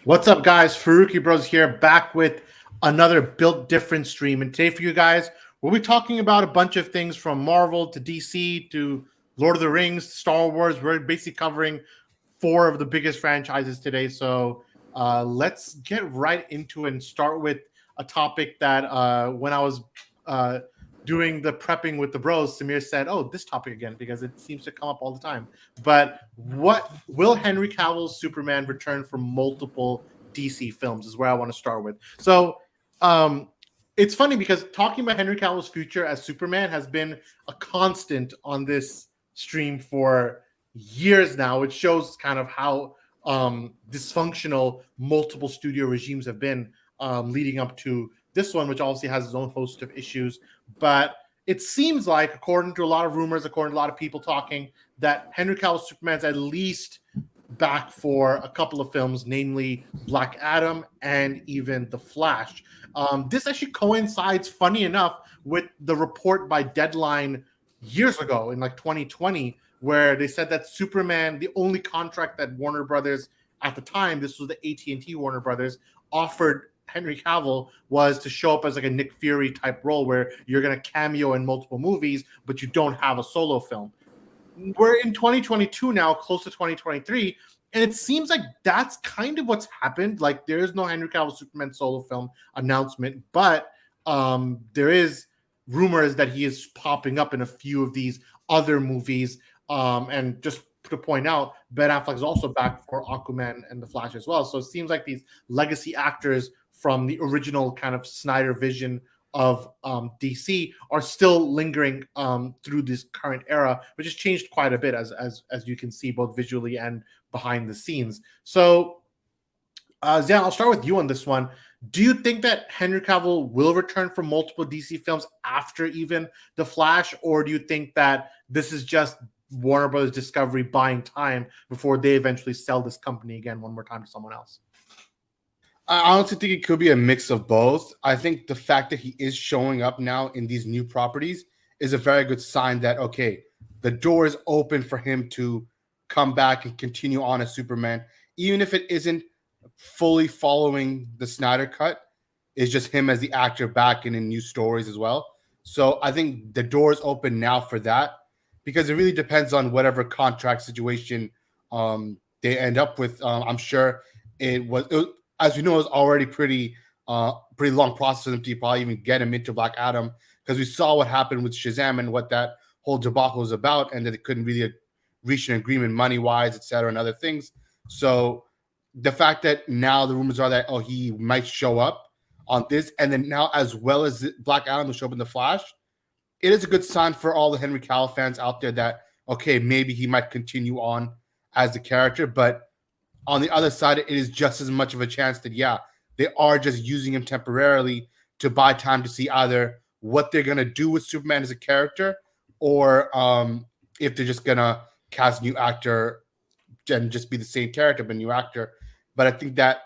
What's up, guys? Farooqi Bros here, back with another Built Different stream. And today, for you guys, we'll be talking about a bunch of things from Marvel to DC to Lord of the Rings, Star Wars. We're basically covering four of the biggest franchises today. So let's get right into it and start with a topic that when I was uh, doing the prepping with the bros, Samir said, "Oh, this topic again," because it seems to come up all the time. But what will Henry Cavill's Superman return for multiple DC films is where I want to start with. So um, it's funny because talking about Henry Cavill's future as Superman has been a constant on this stream for years now, which shows kind of how dysfunctional multiple studio regimes have been leading up to this one, which obviously has its own host of issues. But it seems like, according to a lot of rumors, according to a lot of people talking, that Henry Cavill's Superman's at least back for a couple of films, namely Black Adam and even The Flash. This actually coincides, funny enough, with the report by Deadline years ago in like 2020, where they said that Superman, the only contract that Warner Brothers at the time, this was the AT&T Warner Brothers, offered Henry Cavill was to show up as like a Nick Fury type role where you're going to cameo in multiple movies, but you don't have a solo film. We're in 2022 now, close to 2023, and it seems like that's kind of what's happened. Like, there is no Henry Cavill Superman solo film announcement, but there is rumors that he is popping up in a few of these other movies. And just to point out, Ben Affleck is also back for Aquaman and The Flash as well. So it seems like these legacy actors from the original kind of Snyder vision of DC are still lingering through this current era, which has changed quite a bit, as you can see, both visually and behind the scenes. So, Zian, I'll start with you on this one. Do you think that Henry Cavill will return for multiple DC films after even The Flash, or do you think that this is just Warner Brothers Discovery buying time before they eventually sell this company again one more time to someone else? I honestly think it could be a mix of both. I think the fact that he is showing up now in these new properties is a very good sign that, okay, the door is open for him to come back and continue on as Superman, even if it isn't fully following the Snyder cut. It's just him as the actor back and in new stories as well. So I think the door is open now for that, because it really depends on whatever contract situation they end up with. I'm sure as you know, it was already pretty long process for them to probably even get him into Black Adam, because we saw what happened with Shazam and what that whole debacle was about, and that they couldn't really reach an agreement money-wise, et cetera, and other things. So the fact that now the rumors are that, oh, he might show up on this, and then now as well as Black Adam will show up in The Flash, it is a good sign for all the Henry Cavill fans out there that, okay, maybe he might continue on as the character. But on the other side, it is just as much of a chance that, yeah, they are just using him temporarily to buy time to see either what they're going to do with Superman as a character, or if they're just going to cast a new actor and just be the same character, but new actor. But I think that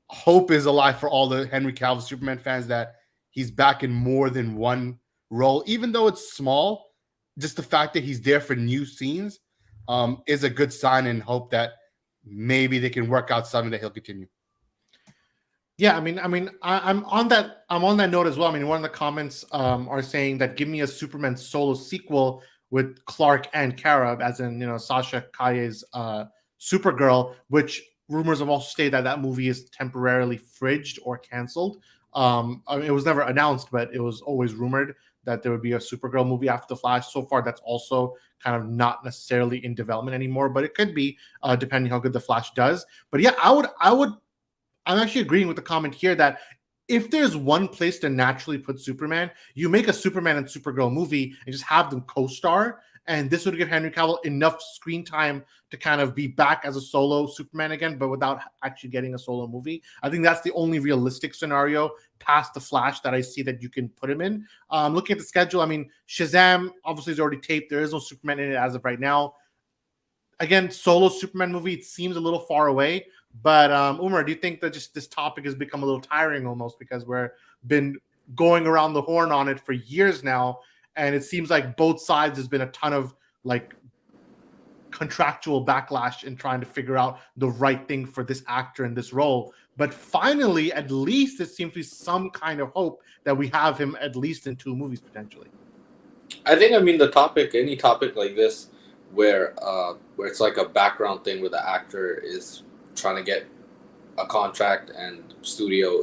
hope is alive for all the Henry Cavill Superman fans that he's back in more than one role, even though it's small. Just the fact that he's there for new scenes is a good sign, and hope that maybe they can work out something that he'll continue. Yeah, I'm on that note as well. I mean, one of the comments are saying that give me a Superman solo sequel with Clark and Kara, as in, Sasha Calle's Supergirl, which rumors have also stated that that movie is temporarily fridged or canceled. It was never announced, but it was always rumored that there would be a Supergirl movie after The Flash. So far, that's also kind of not necessarily in development anymore, but it could be, depending how good The Flash does. But yeah, I'm actually agreeing with the comment here that if there's one place to naturally put Superman, you make a Superman and Supergirl movie and just have them co-star. And this would give Henry Cavill enough screen time to kind of be back as a solo Superman again, but without actually getting a solo movie. I think that's the only realistic scenario past The Flash that I see that you can put him in. Looking at the schedule, I mean, Shazam obviously is already taped. There is no Superman in it as of right now. Again, solo Superman movie, it seems a little far away. But Umar, do you think that just this topic has become a little tiring almost, because we've been going around the horn on it for years now, and it seems like both sides there's been a ton of like contractual backlash in trying to figure out the right thing for this actor in this role. But finally, at least there seems to be some kind of hope that we have him at least in 2 movies potentially. I think, any topic like this, where it's like a background thing where the actor is trying to get a contract and studio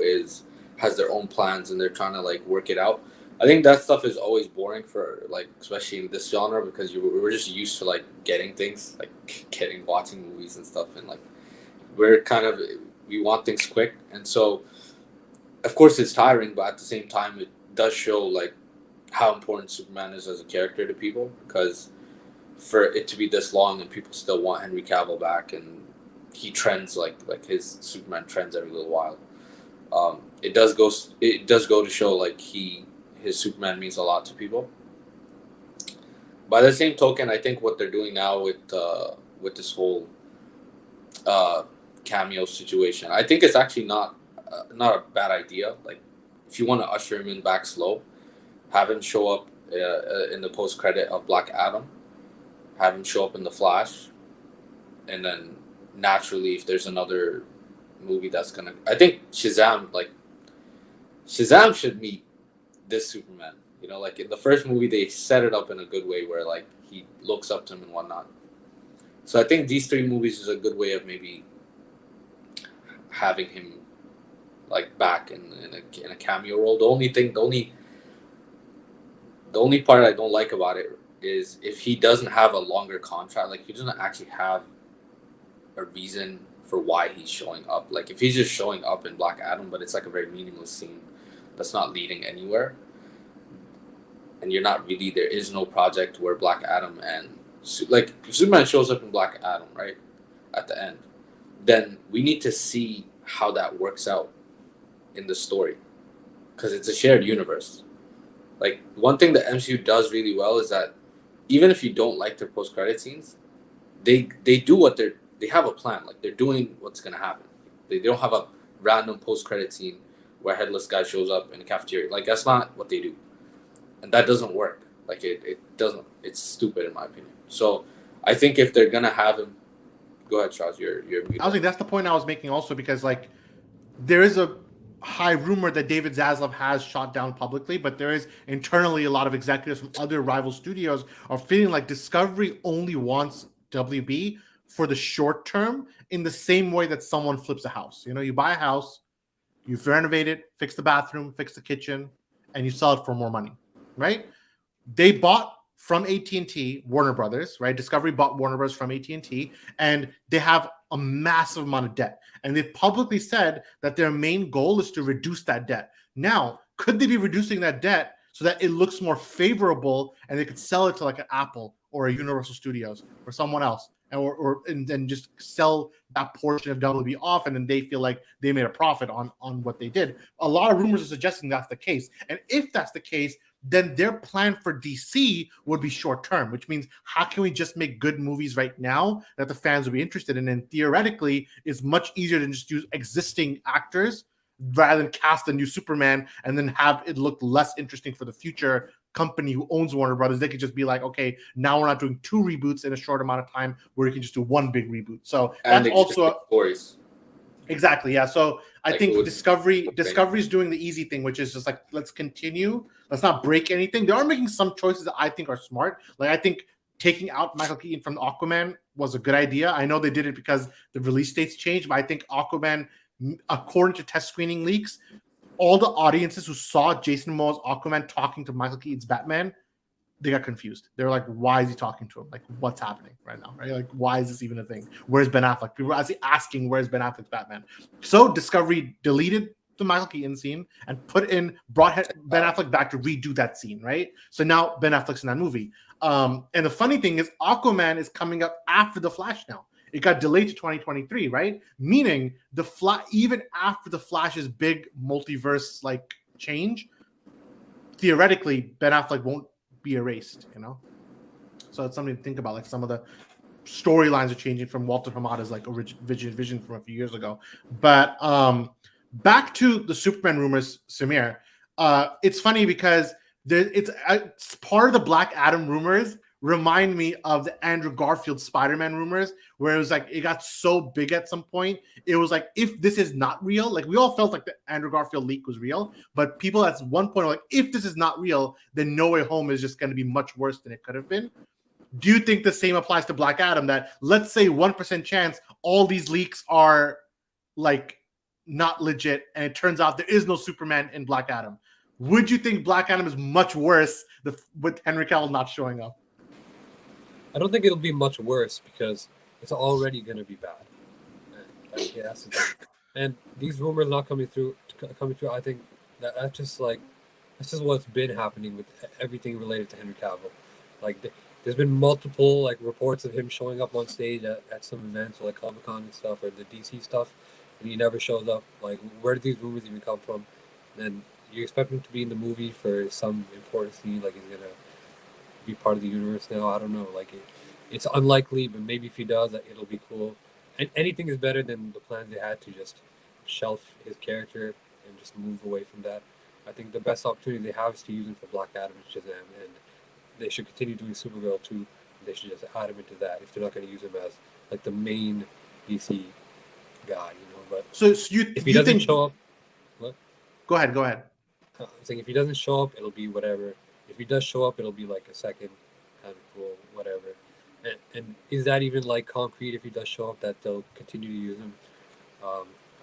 has their own plans and they're trying to like work it out. I think that stuff is always boring for like, especially in this genre, because we're just used to like getting things, like watching movies and stuff, and like we want things quick, and so of course it's tiring, but at the same time it does show like how important Superman is as a character to people, because for it to be this long and people still want Henry Cavill back, and he trends like his Superman trends every little while. It does go to show like his Superman means a lot to people. By the same token, I think what they're doing now with this whole cameo situation, I think it's actually not a bad idea. Like, if you want to usher him in back slow, have him show up in the post credit of Black Adam, have him show up in the Flash, and then naturally, if there's another movie that's gonna, I think Shazam should meet this Superman. You know, like in the first movie, they set it up in a good way where like he looks up to him and whatnot. So I think these 3 movies is a good way of maybe having him like back in a cameo role. The only part I don't like about it is if he doesn't have a longer contract, like he doesn't actually have a reason for why he's showing up. Like if he's just showing up in Black Adam, but it's like a very meaningless scene that's not leading anywhere, and there is no project where Black Adam and like if Superman shows up in Black Adam right at the end, then we need to see how that works out in the story, because it's a shared universe. Like, one thing that MCU does really well is that even if you don't like their post-credit scenes, they do they have a plan. Like, they're doing what's going to happen. They don't have a random post-credit scene where a headless guy shows up in a cafeteria. Like, that's not what they do. And that doesn't work. Like, it doesn't. It's stupid in my opinion. So I think if they're going to have him, go ahead, Charles. You're I was like, that's the point I was making also, because like there is a high rumor that David Zaslav has shot down publicly, but there is internally a lot of executives from other rival studios are feeling like Discovery only wants WB for the short term, in the same way that someone flips a house. You know, you buy a house, you renovate it, fix the bathroom, fix the kitchen, and you sell it for more money, right? They bought from AT&T, Warner Brothers, right? Discovery bought Warner Brothers from AT&T, and they have a massive amount of debt. And they've publicly said that their main goal is to reduce that debt. Now, could they be reducing that debt so that it looks more favorable and they could sell it to like an Apple or a Universal Studios or someone else, and then just sell that portion of WB off, and then they feel like they made a profit on what they did? A lot of rumors are suggesting that's the case. And if that's the case, then their plan for DC would be short term, which means how can we just make good movies right now that the fans will be interested in? And theoretically, it's much easier than just use existing actors rather than cast a new Superman and then have it look less interesting for the future company who owns Warner Brothers. They could just be like, okay, now we're not doing 2 reboots in a short amount of time, where you can just do 1 big reboot. So that's also stories. Exactly, yeah. So I think Discovery's doing the easy thing, which is just like, let's continue. Let's not break anything. They are making some choices that I think are smart. Like, I think taking out Michael Keaton from Aquaman was a good idea. I know they did it because the release dates changed, but I think Aquaman, according to test screening leaks, all the audiences who saw Jason Momoa's Aquaman talking to Michael Keaton's Batman, they got confused. They're like, why is he talking to him? Like, what's happening right now? Right? Like, why is this even a thing? Where's Ben Affleck? People are actually asking, where's Ben Affleck's Batman? So Discovery deleted the Michael Keaton scene and brought Ben Affleck back to redo that scene, right? So now Ben Affleck's in that movie. And the funny thing is, Aquaman is coming up after The Flash now. It got delayed to 2023, right? Meaning even after the Flash's big multiverse like change, theoretically Ben Affleck won't be erased, you know. So it's something to think about. Like, some of the storylines are changing from Walter Hamada's like vision from a few years ago. But back to the Superman rumors, Samir. It's funny because it's part of the Black Adam rumors remind me of the Andrew Garfield Spider-Man rumors, where it was like it got so big at some point. It was like, if this is not real, like we all felt like the Andrew Garfield leak was real, but people at one point were like, if this is not real, then No Way Home is just going to be much worse than it could have been. Do you think the same applies to Black Adam? That let's say 1% chance all these leaks are like not legit, and it turns out there is no Superman in Black Adam. Would you think Black Adam is much worse with Henry Cavill not showing up? I don't think it'll be much worse because it's already going to be bad. Yes, and these rumors not coming through. I think that's just what's been happening with everything related to Henry Cavill. Like there's been multiple like reports of him showing up on stage at some events like Comic-Con and stuff, or the DC stuff, and he never shows up. Like, where did these rumors even come from? And you expect him to be in the movie for some important scene, like he's gonna be part of the universe now. I don't know. Like it's unlikely, but maybe if he does, it'll be cool. And anything is better than the plans they had to just shelf his character and just move away from that. I think the best opportunity they have is to use him for Black Adam and Shazam, and they should continue doing Supergirl too. They should just add him into that if they're not going to use him as like the main DC guy, you know. But if he doesn't show up, what? Go ahead. I'm saying if he doesn't show up, it'll be whatever. If he does show up, it'll be like a second kind of cool, whatever. And is that even like concrete if he does show up that they'll continue to use him?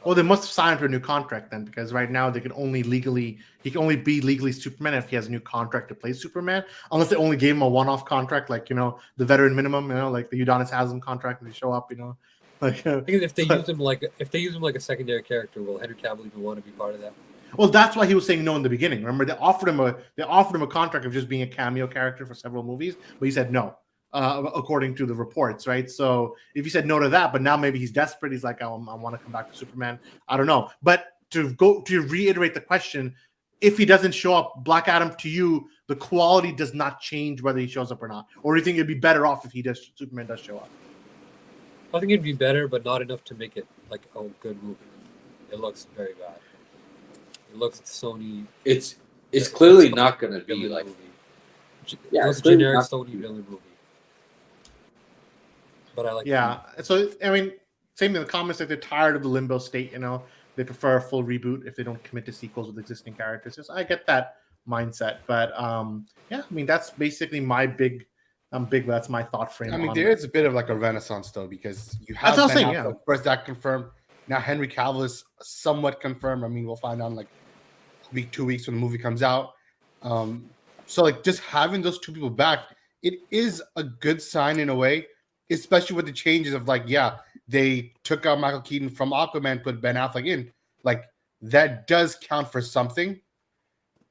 Well, they must have signed for a new contract then, because right now he can only be legally Superman if he has a new contract to play Superman, unless they only gave him a one-off contract, like, you know, the veteran minimum, you know, like the Udonis Haslam contract, and they show up, you know. Like, I think if they use him like a secondary character, will Henry Cavill even want to be part of that? Well, that's why he was saying no in the beginning. Remember, they offered him a contract of just being a cameo character for several movies, but he said no, according to the reports, right? So if he said no to that, but now maybe he's desperate, he's like, I want to come back to Superman. I don't know. But to reiterate the question, if he doesn't show up, Black Adam, to you, the quality does not change whether he shows up or not, or do you think it'd be better off if Superman does show up? I think it'd be better, but not enough to make it like a good movie. It looks very bad. It looks Sony. It's clearly not going to be like movie. Yeah, it's generic Sony villain movie. But I like. Yeah, so I mean, same in the comments, like they're tired of the limbo state. You know, they prefer a full reboot if they don't commit to sequels with existing characters. So I get that mindset, but yeah, I mean that's basically my big. That's my thought frame. I mean, there is a bit of like a renaissance though, because you have Ben Affleck, first that confirmed. Now Henry Cavill is somewhat confirmed. I mean, we'll find out in like a week, 2 weeks when the movie comes out. So like just having those two people back, it is a good sign in a way, especially with the changes of like, yeah, they took out Michael Keaton from Aquaman, put Ben Affleck in. Like that does count for something,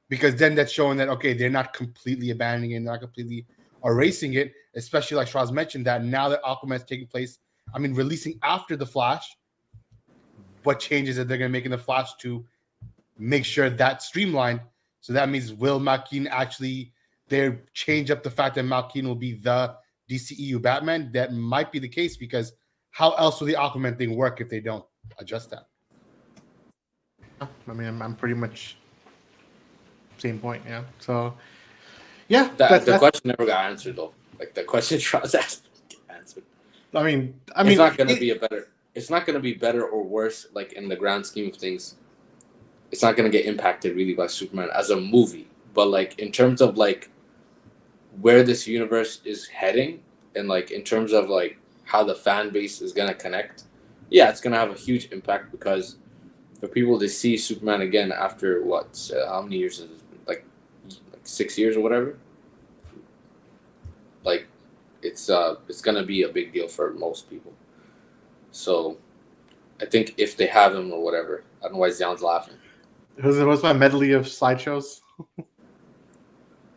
because then that's showing that okay, they're not completely abandoning it, not completely erasing it, especially like Shraz mentioned that now that Aquaman is taking place, I mean, releasing after the Flash, what changes that they're going to make in the Flash to make sure that's streamlined? So that means will Mal Keaton actually they change up the fact that Mal Keaton will be the DCEU Batman? That might be the case, because how else will the Aquaman thing work if they don't adjust that? I mean, I'm pretty much same point, yeah. So yeah, the question never got answered though. Like the question Charles asked answered. I mean, it's not going to be It's not going to be better or worse. Like in the grand scheme of things, it's not going to get impacted really by Superman as a movie. But like in terms of like where this universe is heading, and like in terms of like how the fan base is going to connect, yeah, it's going to have a huge impact, because for people to see Superman again after how many years is it? Like 6 years or whatever. Like it's gonna be a big deal for most people. So I think if they have him or whatever, I don't know why Zion's laughing. What's my medley of slideshows?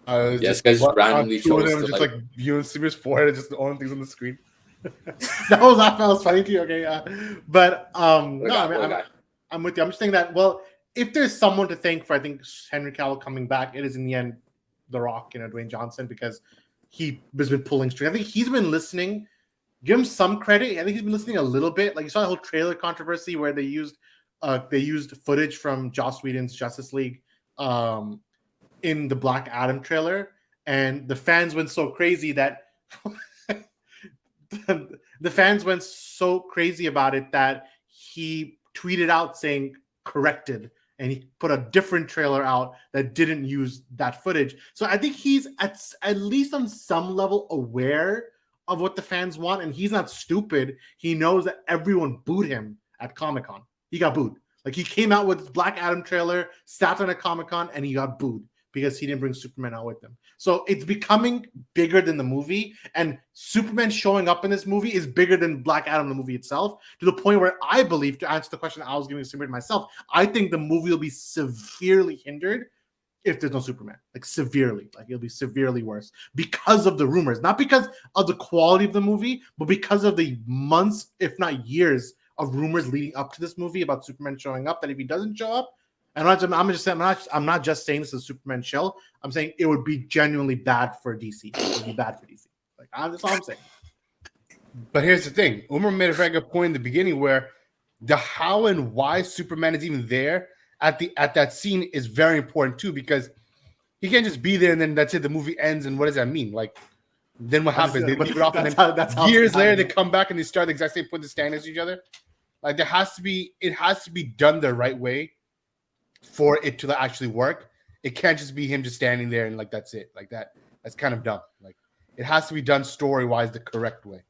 Yes, guys just randomly chose to just like viewing Superman's forehead, just the only things on the screen. that was funny to you, okay? But no, I'm with you. I'm just saying that, well, if there's someone to thank for, I think, Henry Cavill coming back, it is in the end The Rock, Dwayne Johnson, because he has been pulling strings. I think he's been listening. Give him some credit. I think he's been listening a little bit. Like you saw the whole trailer controversy where they used footage from Joss Whedon's Justice League in the Black Adam trailer, and the fans went so crazy that the fans went so crazy about it that he tweeted out saying corrected, and he put a different trailer out that didn't use that footage. So I think he's at least on some level aware of what the fans want, and he's not stupid. He knows that everyone booed him at Comic-Con. He got booed. Like, he came out with his Black Adam trailer, sat on a Comic-Con, and he got booed because he didn't bring Superman out with him. So it's becoming bigger than the movie, and Superman showing up in this movie is bigger than Black Adam, the movie itself, to the point where I believe, to answer the question I was giving Superman myself, I think the movie will be severely hindered if there's no Superman. Like, severely. Like, it'll be severely worse because of the rumors. Not because of the quality of the movie, but because of the months, if not years, of rumors leading up to this movie about Superman showing up, that if he doesn't show up, and I'm not just saying this is Superman chill. I'm saying it would be genuinely bad for DC. It would be bad for DC. Like, that's all I'm saying. But here's the thing. Umar made a very good point in the beginning where the how and why Superman is even there at that scene is very important too, because he can't just be there and then that's it. The movie ends, and what does that mean? Like, then what happens? They leave it off, and then years later they come back and they start the exact same point to stand next to each other. Like, it has to be done the right way for it to actually work. It can't just be him just standing there and like that's it. Like, that's kind of dumb. Like, it has to be done story-wise the correct way.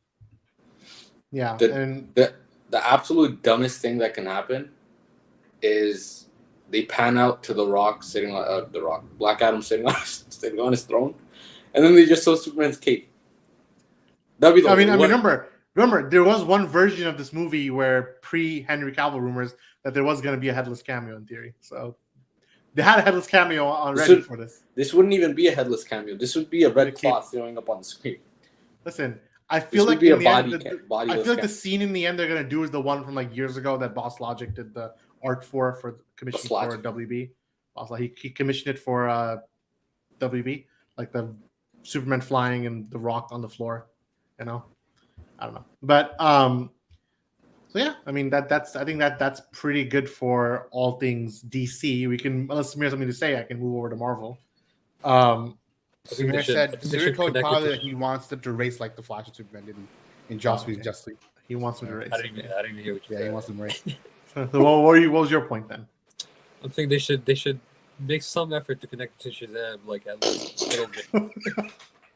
Yeah. The absolute dumbest thing that can happen is they pan out to the Rock sitting on Black Adam sitting on his throne, and then they just show Superman's cape. That'd be the remember, there was one version of this movie where pre-Henry Cavill rumors that there was going to be a headless cameo in theory. So they had a headless cameo on Reddit for this. This wouldn't even be a headless cameo. This would be a red cloth showing up on the screen. Listen, I feel like be in a the end, body. I feel like the scene in the end they're going to do is the one from like years ago that Boss Logic did the art for commission for WB. He commissioned it for WB, like the Superman flying and the Rock on the floor. You know, I don't know, but so yeah, I mean I think that's pretty good for all things DC. We can, unless Samir has something to say, I can move over to Marvel. Samir said told Tyler that he wants them to race like the Flash and Superman did in Joss Whedon's Justice League. He wants them to race. I didn't even hear what you said. Yeah, he wants them to race. So what was your point then? I'm thinking they should make some effort to connect to Shazam, like at least a little bit.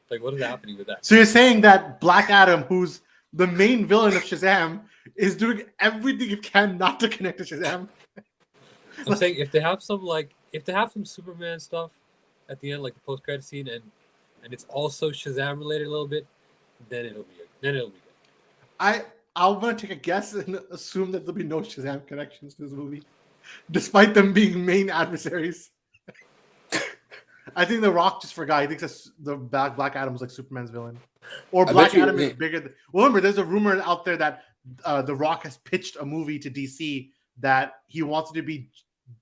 Like, what is happening with that? So you're saying that Black Adam, who's the main villain of Shazam, is doing everything it can not to connect to Shazam? I'm saying if they have some Superman stuff at the end, like the post-credit scene, and it's also Shazam related a little bit, then it'll be good. I'm gonna take a guess and assume that there'll be no Shazam connections to this movie, despite them being main adversaries. I think The Rock just forgot. He thinks that the Black Adam's like Superman's villain, or Black Adam is bigger. Well, remember, there's a rumor out there that The Rock has pitched a movie to DC that he wants it to be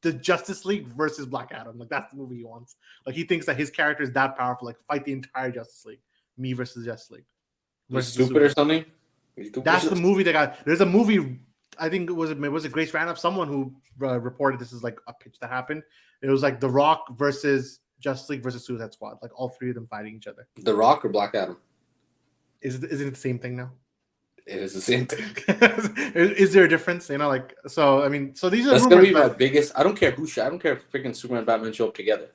the Justice League versus Black Adam. Like, that's the movie he wants. Like, he thinks that his character is that powerful. Like, fight the entire Justice League, me versus Justice League. Stupid or something. That's the movie that got. There's a movie. I think it was Grace Ranoff, someone who reported this is like a pitch that happened. It was like The Rock versus Justice League versus Suicide Squad, like all three of them fighting each other. The Rock or Black Adam? Isn't it the same thing now? It is the same thing. Is there a difference? You know, like, so I mean, so these are. That's gonna be my biggest. I don't care who. I don't care if freaking Superman and Batman show up together.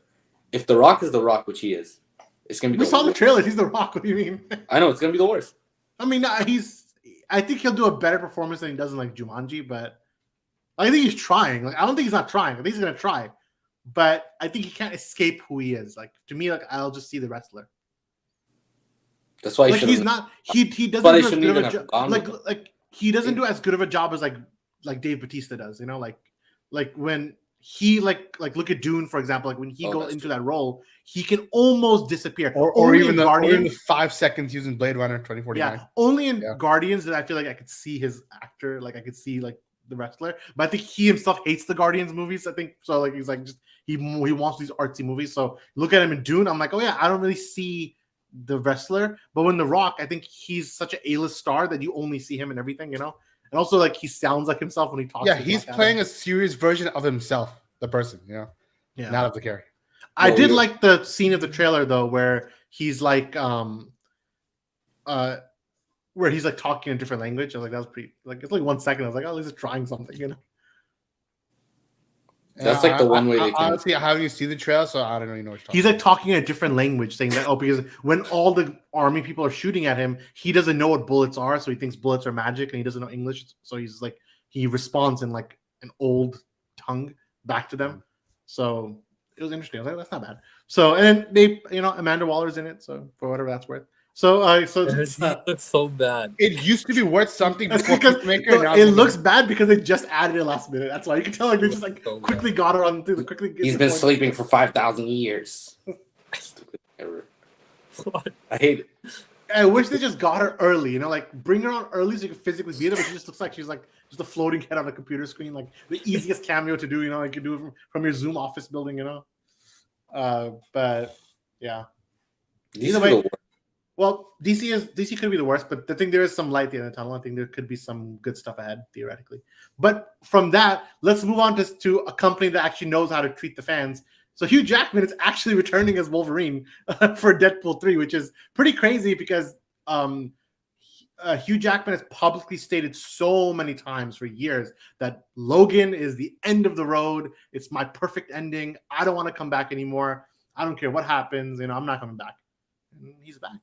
If The Rock is The Rock, which he is, it's gonna be. We saw the trailers. He's The Rock. What do you mean? I know it's gonna be the worst. I mean, I think he'll do a better performance than he does in like Jumanji, but I think he's trying. Like, I don't think he's not trying. I think he's gonna try. But I think he can't escape who he is. Like, to me, like, I'll just see the wrestler. That's why he's not. He doesn't do as good of a job. Like he doesn't do as good of a job as like Dave Bautista does. You know, like when he like look at Dune, for example. Like when he goes into that role, he can almost disappear. Or even the 5 seconds using Blade Runner 2049. Yeah, only in Guardians that I feel like I could see his actor. Like I could see like the wrestler, but I think he himself hates the Guardians movies. I think so. Like he's like just he wants these artsy movies. So look at him in Dune. I'm like, oh yeah, I don't really see the wrestler. But when The Rock, I think he's such an A-list star that you only see him in everything, you know. And also, like, he sounds like himself when he talks. Yeah, he's playing a serious version of himself, the person, you know, not of the character. I did like the scene of the trailer though, where he's like, where he's like talking in a different language. I was like, that was pretty. Like it's like 1 second. I was like, oh, at least he's trying something, you know. That's like the one way they can. Honestly, I haven't even seen the trailer, so I don't really know what you're talking He's like talking in a different language, saying that because when all the army people are shooting at him, he doesn't know what bullets are, so he thinks bullets are magic, and he doesn't know English, so he's like he responds in like an old tongue back to them. So it was interesting. I was like, that's not bad. So and then they, Amanda Waller's in it, so for whatever that's worth. So It looks so bad. It used to be worth something before because Peacemaker. Now it looks bad because they just added it last minute. That's why you can tell like they just like So quickly got her on through the quickly. He's been sleeping for 5,000 years. Stupid ever. What? I hate it. I wish they just got her early, like bring her on early so you can physically be there, but she just looks like she's like just a floating head on a computer screen, like the easiest cameo to do, like you do it from your Zoom office building, But yeah. Either way, well, DC could be the worst, but I think there is some light at the end of the tunnel. I think there could be some good stuff ahead, theoretically. But from that, let's move on to a company that actually knows how to treat the fans. So Hugh Jackman is actually returning as Wolverine for Deadpool 3, which is pretty crazy because Hugh Jackman has publicly stated so many times for years that Logan is the end of the road. It's my perfect ending. I don't want to come back anymore. I don't care what happens. I'm not coming back. And he's back.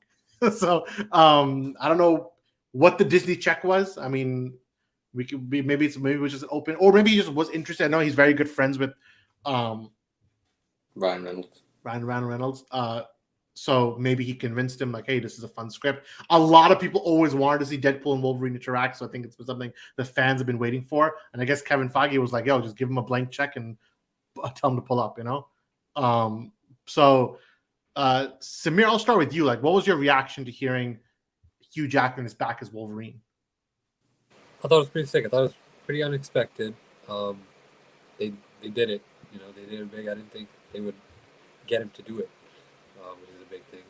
So I don't know what the Disney check was. I mean, we could be maybe it was just open, or maybe he just was interested. I know he's very good friends with Ryan Reynolds. Ryan Reynolds. So maybe he convinced him like, hey, this is a fun script. A lot of people always wanted to see Deadpool and Wolverine interact, so I think it's something the fans have been waiting for. And I guess Kevin Feige was like, yo, just give him a blank check and tell him to pull up, So Samir, I'll start with you. Like, what was your reaction to hearing Hugh Jackman is back as Wolverine? I thought it was pretty sick. I thought it was pretty unexpected. They did it. They did it big. I didn't think they would get him to do it, which is a big thing.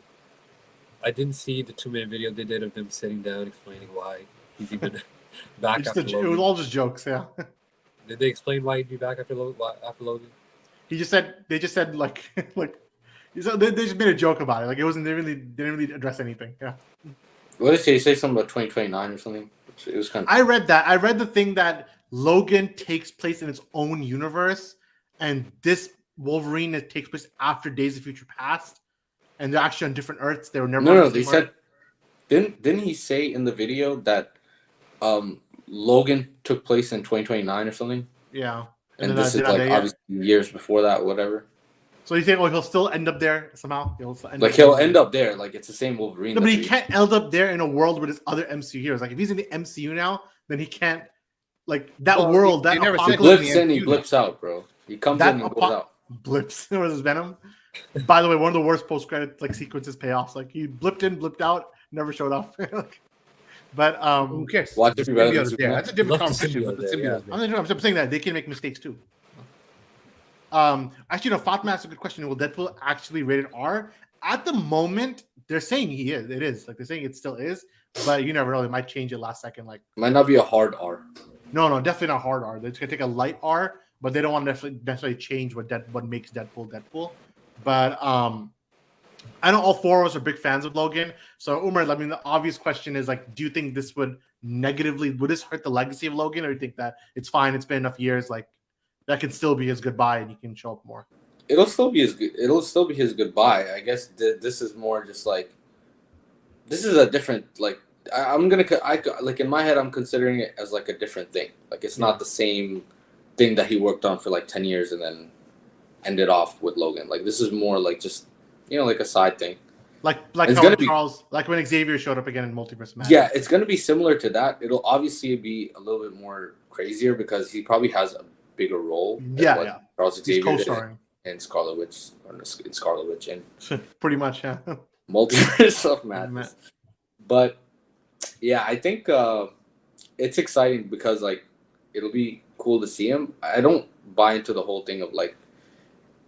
I didn't see the 2-minute video they did of them sitting down explaining why he's even back after Logan. It was all just jokes, yeah. Did they explain why he'd be back after Logan? They just said like they just made a joke about it. Like it wasn't. They didn't really address anything. Yeah. What did he say? Something about 2029 or something? It was kind of. I read that. I read the thing that Logan takes place in its own universe, and this Wolverine takes place after Days of Future Past, and they're actually on different Earths. They were never. No. They said. Didn't he say in the video that Logan took place in 2029 or something? Yeah. And this is like obviously years before that, whatever. So you think, he'll still end up there somehow? He'll end up there. Like it's the same Wolverine. No, but he can't end up there in a world with his other MCU heroes. Like if he's in the MCU now, then he can't. Like that world. That he blips in, he blips out, bro. He comes in and goes out. Blips. Or his Venom. By the way, one of the worst post-credit sequences payoffs. Like he blipped in, blipped out, never showed up. But who cares? Watch the symbiote there. That's a different conversation. But the symbiote. I'm saying that they can make mistakes too. Actually, Fatma asked a good question. Will Deadpool actually rated R? At the moment, they're saying he is. It is. Like they're saying it still is, but you never know. They might change it last second. Like might not be a hard R. No, definitely not hard R. They're just gonna take a light R, but they don't want to necessarily change what makes Deadpool. But I know all four of us are big fans of Logan. So Umar, I mean, the obvious question is like, do you think this would this hurt the legacy of Logan, or do you think that it's fine? It's been enough years, like. That can still be his goodbye, and he can show up more. It'll still be his goodbye. I guess this is more just like this is a different like I'm gonna like in my head I'm considering it as like a different thing. Like it's not the same thing that he worked on for like 10 years and then ended off with Logan. Like this is more like just like a side thing. Like Charles, like when Xavier showed up again in Multiverse Madness. Yeah, it's gonna be similar to that. It'll obviously be a little bit more crazier because he probably has a bigger role. Yeah. Charles Xavier co-starring in Scarlet Witch and pretty much, yeah. Multiverse of Madness. But yeah, I think it's exciting because like it'll be cool to see him. I don't buy into the whole thing of like,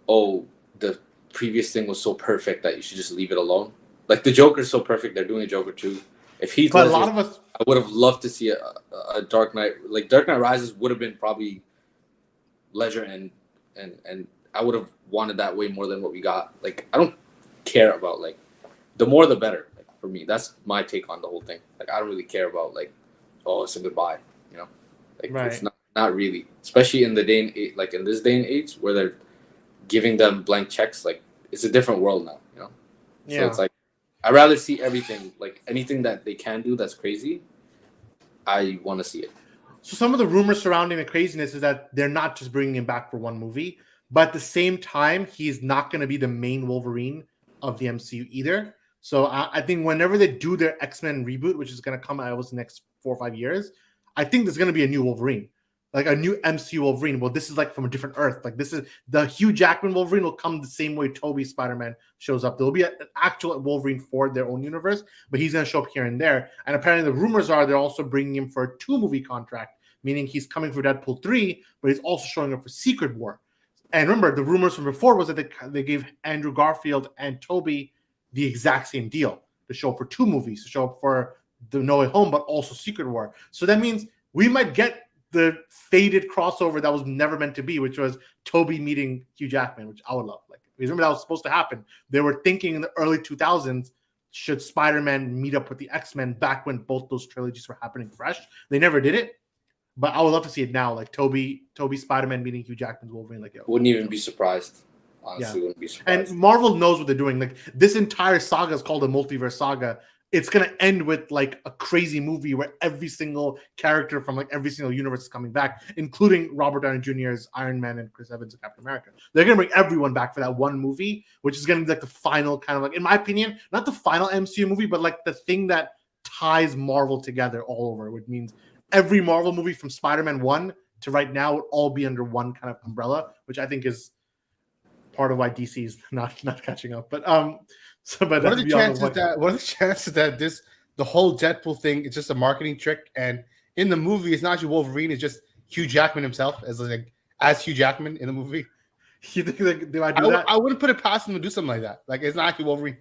oh, the previous thing was so perfect that you should just leave it alone. Like the Joker's so perfect, they're doing a Joker too. If Heath Ledger, I would have loved to see a Dark Knight. Like Dark Knight Rises would have been probably Ledger and I would have wanted that way more than what we got. Like I don't care about like the more the better. Like, for me. That's my take on the whole thing. Like I don't really care about like, oh, it's a goodbye. You know, like it's not really. Especially in the day and age, like in this day and age where they're giving them blank checks. Like it's a different world now. You know, so it's like I'd rather see everything. Like anything that they can do that's crazy, I want to see it. So some of the rumors surrounding the craziness is that they're not just bringing him back for one movie, but at the same time, he's not going to be the main Wolverine of the MCU either. So I think whenever they do their X-Men reboot, which is going to come out over the next 4 or 5 years, I think there's going to be a new Wolverine, like a new MCU Wolverine. Well, this is like from a different Earth. Like this is the Hugh Jackman Wolverine will come the same way Tobey Spider-Man shows up. There'll be an actual Wolverine for their own universe, but he's going to show up here and there. And apparently the rumors are they're also bringing him for a 2-movie contract, meaning he's coming for Deadpool 3, but he's also showing up for Secret War. And remember, the rumors from before was that they gave Andrew Garfield and Tobey the exact same deal to show up for 2 movies, to show up for the No Way Home, but also Secret War. So that means we might get the faded crossover that was never meant to be, which was Tobey meeting Hugh Jackman, which I would love. Like, remember that was supposed to happen. They were thinking in the early 2000s, should Spider-Man meet up with the X-Men back when both those trilogies were happening fresh? They never did it. But I would love to see it now, like Tobey Spider-Man meeting Hugh Jackman's Wolverine. Like, wouldn't even be surprised. Honestly, wouldn't be surprised. And Marvel knows what they're doing. Like this entire saga is called a multiverse saga. It's gonna end with like a crazy movie where every single character from like every single universe is coming back, including Robert Downey Jr.'s Iron Man and Chris Evans' Captain America. They're gonna bring everyone back for that one movie, which is gonna be like the final kind of like, in my opinion, not the final MCU movie, but like the thing that ties Marvel together all over, which means every Marvel movie from Spider-Man 1 to right now would all be under one kind of umbrella, which I think is part of why DC is not catching up. But what are the chances that the whole Deadpool thing is just a marketing trick, and in the movie it's not actually Wolverine, it's just Hugh Jackman himself as Hugh Jackman in the movie? You think they might do that? I wouldn't put it past them to do something like that. Like it's not actually Wolverine.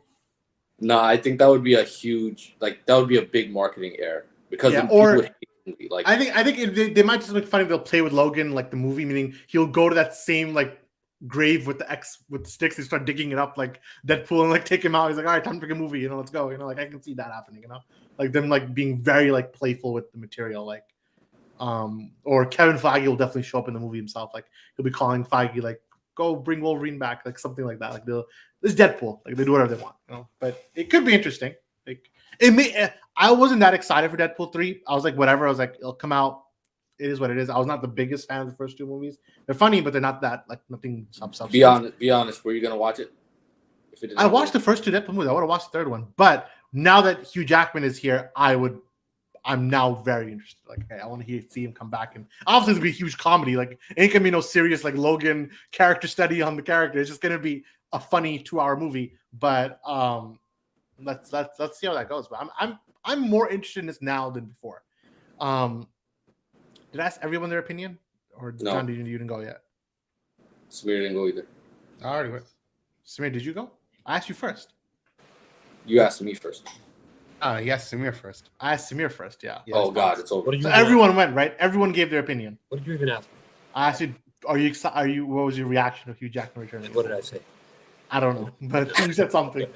No, I think that would be a huge, like that would be a big marketing error because people would hate the movie. Like I think they might just make funny. They'll play with Logan like the movie, meaning he'll go to that same like grave with the sticks. They start digging it up like Deadpool and like take him out. He's like, all right, time to make a movie. You know, let's go. You know, like I can see that happening. You know, like them like being very like playful with the material. Like, or Kevin Feige will definitely show up in the movie himself. Like he'll be calling Feige like, go bring Wolverine back, like something like that. Like it's Deadpool. Like they do whatever they want. You know, but it could be interesting. Like it may. I wasn't that excited for Deadpool 3. I was like, whatever. I was like, it'll come out. It is what it is. I was not the biggest fan of the first 2 movies. They're funny, but they're not that like nothing substance. Be honest. Were you gonna watch it? I watched the first 2 Deadpool movies. I would have watched the 3rd one, but now that Hugh Jackman is here, I'm now very interested. Like, okay, I want to see him come back, and obviously it's gonna be a huge comedy. Like, it ain't gonna be no serious like Logan character study on the character. It's just gonna be a funny 2-hour movie. But let's see how that goes. But I'm more interested in this now than before. Did I ask everyone their opinion? Or John, you didn't go yet? Samir didn't go either. I already went. Samir, did you go? I asked you first. You asked me first. Yes, Samir first. I asked Samir first, yeah. Oh, God, it's over. So everyone went, right? Everyone gave their opinion. What did you even ask me? I asked you, are you excited? What was your reaction to Hugh Jackman returning? What did I say? I don't know, but you said something.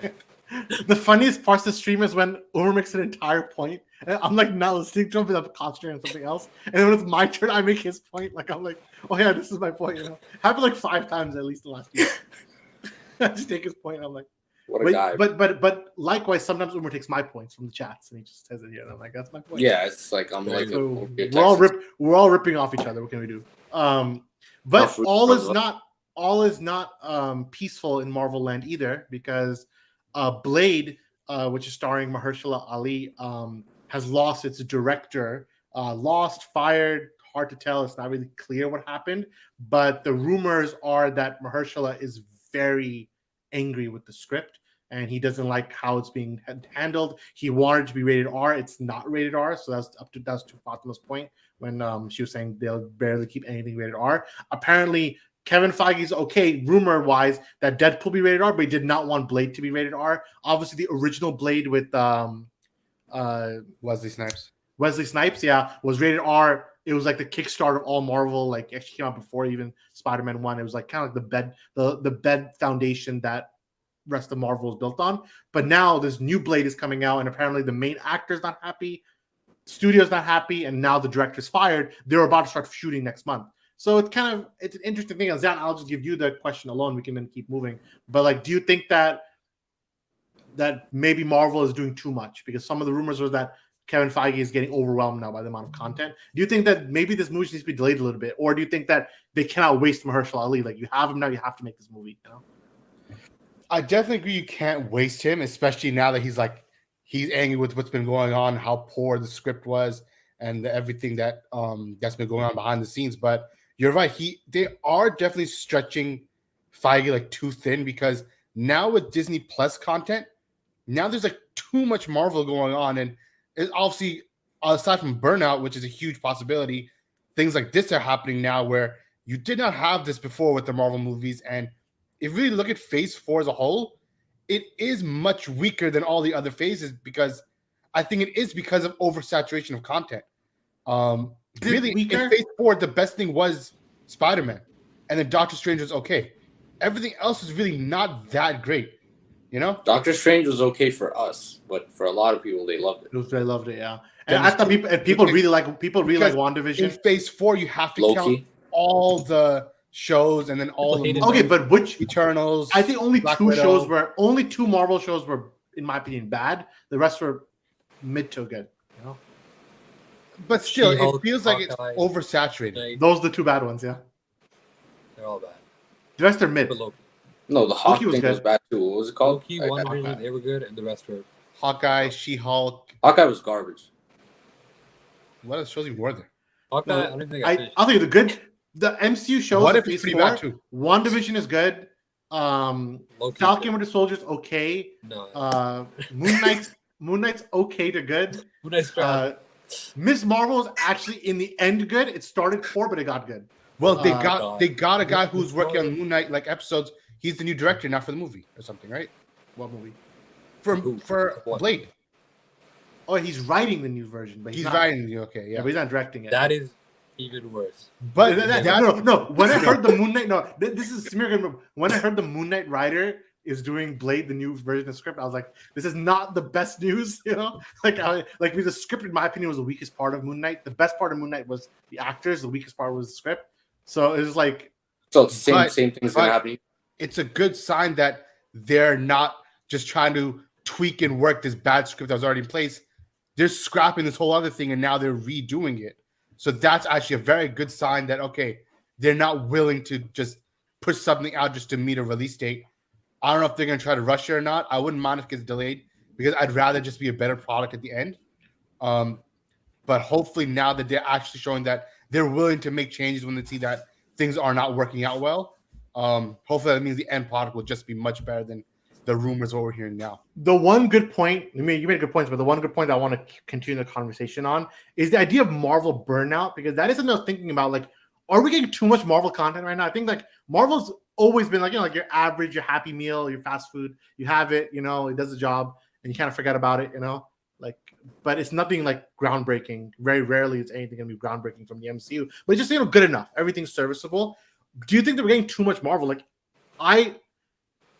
The funniest parts of the stream is when Umar makes an entire point, and I'm like not listening to him, but I'm concentrating on something else. And then when it's my turn, I make his point. Like I'm like, oh yeah, this is my point. You know, happened like 5 times at least the last year. I just take his point. And I'm like, what a guy. But likewise, sometimes Umar takes my points from the chats, and he just says it here. And I'm like, that's my point. Yeah, it's like I'm like so we're all ripping off each other. What can we do? But all is not peaceful in Marvel Land either, because Blade, which is starring Mahershala Ali, has lost its director. Fired, hard to tell. It's not really clear what happened, but the rumors are that Mahershala is very angry with the script and he doesn't like how it's being handled. He wanted to be rated R. It's not rated R, so that's to Fatima's point when she was saying they'll barely keep anything rated R. Apparently, Kevin Feige's okay, rumor-wise, that Deadpool be rated R, but he did not want Blade to be rated R. Obviously, the original Blade with Wesley Snipes. Wesley Snipes, yeah, was rated R. It was like the kickstart of all Marvel. Like, actually came out before even Spider-Man 1. It was like kind of like the bed foundation that rest of Marvel is built on. But now this new Blade is coming out, and apparently the main actor's not happy, studio's not happy, and now the director's fired. They're about to start shooting next month. So it's an interesting thing. Zan, I'll just give you the question alone. We can then keep moving. But like, do you think that maybe Marvel is doing too much? Because some of the rumors was that Kevin Feige is getting overwhelmed now by the amount of content. Do you think that maybe this movie needs to be delayed a little bit, or do you think that they cannot waste Mahershala Ali? Like, you have him now, you have to make this movie. You know, I definitely agree. You can't waste him, especially now that he's angry with what's been going on, how poor the script was, and everything that that's been going on behind the scenes. But you're right. They are definitely stretching Feige like too thin, because now with Disney Plus content, now there's like too much Marvel going on, and it obviously, aside from burnout, which is a huge possibility, things like this are happening now where you did not have this before with the Marvel movies. And if you really look at Phase 4 as a whole, it is much weaker than all the other phases, because I think it is because of oversaturation of content. Really, in Phase 4, the best thing was Spider-Man, and then Doctor Strange was okay. Everything else is really not that great, you know? Doctor Strange was okay for us, but for a lot of people, they loved it. They loved it, yeah. And I thought people really like WandaVision. In Phase 4, you have to count all the shows and then all the okay, but which Eternals? I think only two Marvel shows were, in my opinion, bad. The rest were mid to good. You know, but still, it feels like it's oversaturated. Those are the two bad ones, yeah. They're all bad. The rest are mid. No, the Hawk thing was bad too. What was it called? Loki, WandaVision, they were good, and the rest were Hawkeye, She-Hulk. Hawkeye was garbage. What other shows were there? Hawkeye, I don't think I think the good. The MCU shows. What if it's pretty bad too? WandaVision is good. Falcon Winter Soldier's okay. No. Moon Knight's okay to good. Moon Knight's Miss Marvel is actually in the end good. It started poor, but it got good. Well, they got a guy who's working on Moon Knight like episodes. He's the new director now for the movie or something, right? What movie? For Blade. Oh, he's writing the new version, but he's writing the but he's not directing it. That is even worse. But no. When I heard the Moon Knight, this is Samir. When I heard the Moon Knight writer is doing Blade, the new version of the script, I was like, this is not the best news, you know? Because the script, in my opinion, was the weakest part of Moon Knight. The best part of Moon Knight was the actors. The weakest part was the script. So it was like, so it's the same thing's gonna happen. It's a good sign that they're not just trying to tweak and work this bad script that was already in place. They're scrapping this whole other thing and now they're redoing it. So that's actually a very good sign that, okay, they're not willing to just push something out just to meet a release date. I don't know if they're going to try to rush it or not. I wouldn't mind if it gets delayed, because I'd rather just be a better product at the end. But hopefully now that they're actually showing that they're willing to make changes when they see that things are not working out well, hopefully that means the end product will just be much better than the rumors what we're hearing now. The one good point, I mean, you made good points, but the one good point I want to continue the conversation on is the idea of Marvel burnout, because that is something I was thinking about. Like, are we getting too much Marvel content right now? I think like Marvel's always been like, you know, like your average, your Happy Meal, your fast food. You have it, you know, it does the job, and you kind of forget about it, you know. Like, but it's nothing like groundbreaking. Very rarely is anything going to be groundbreaking from the MCU, but it's just, you know, good enough. Everything's serviceable. Do you think that we're getting too much Marvel? Like, I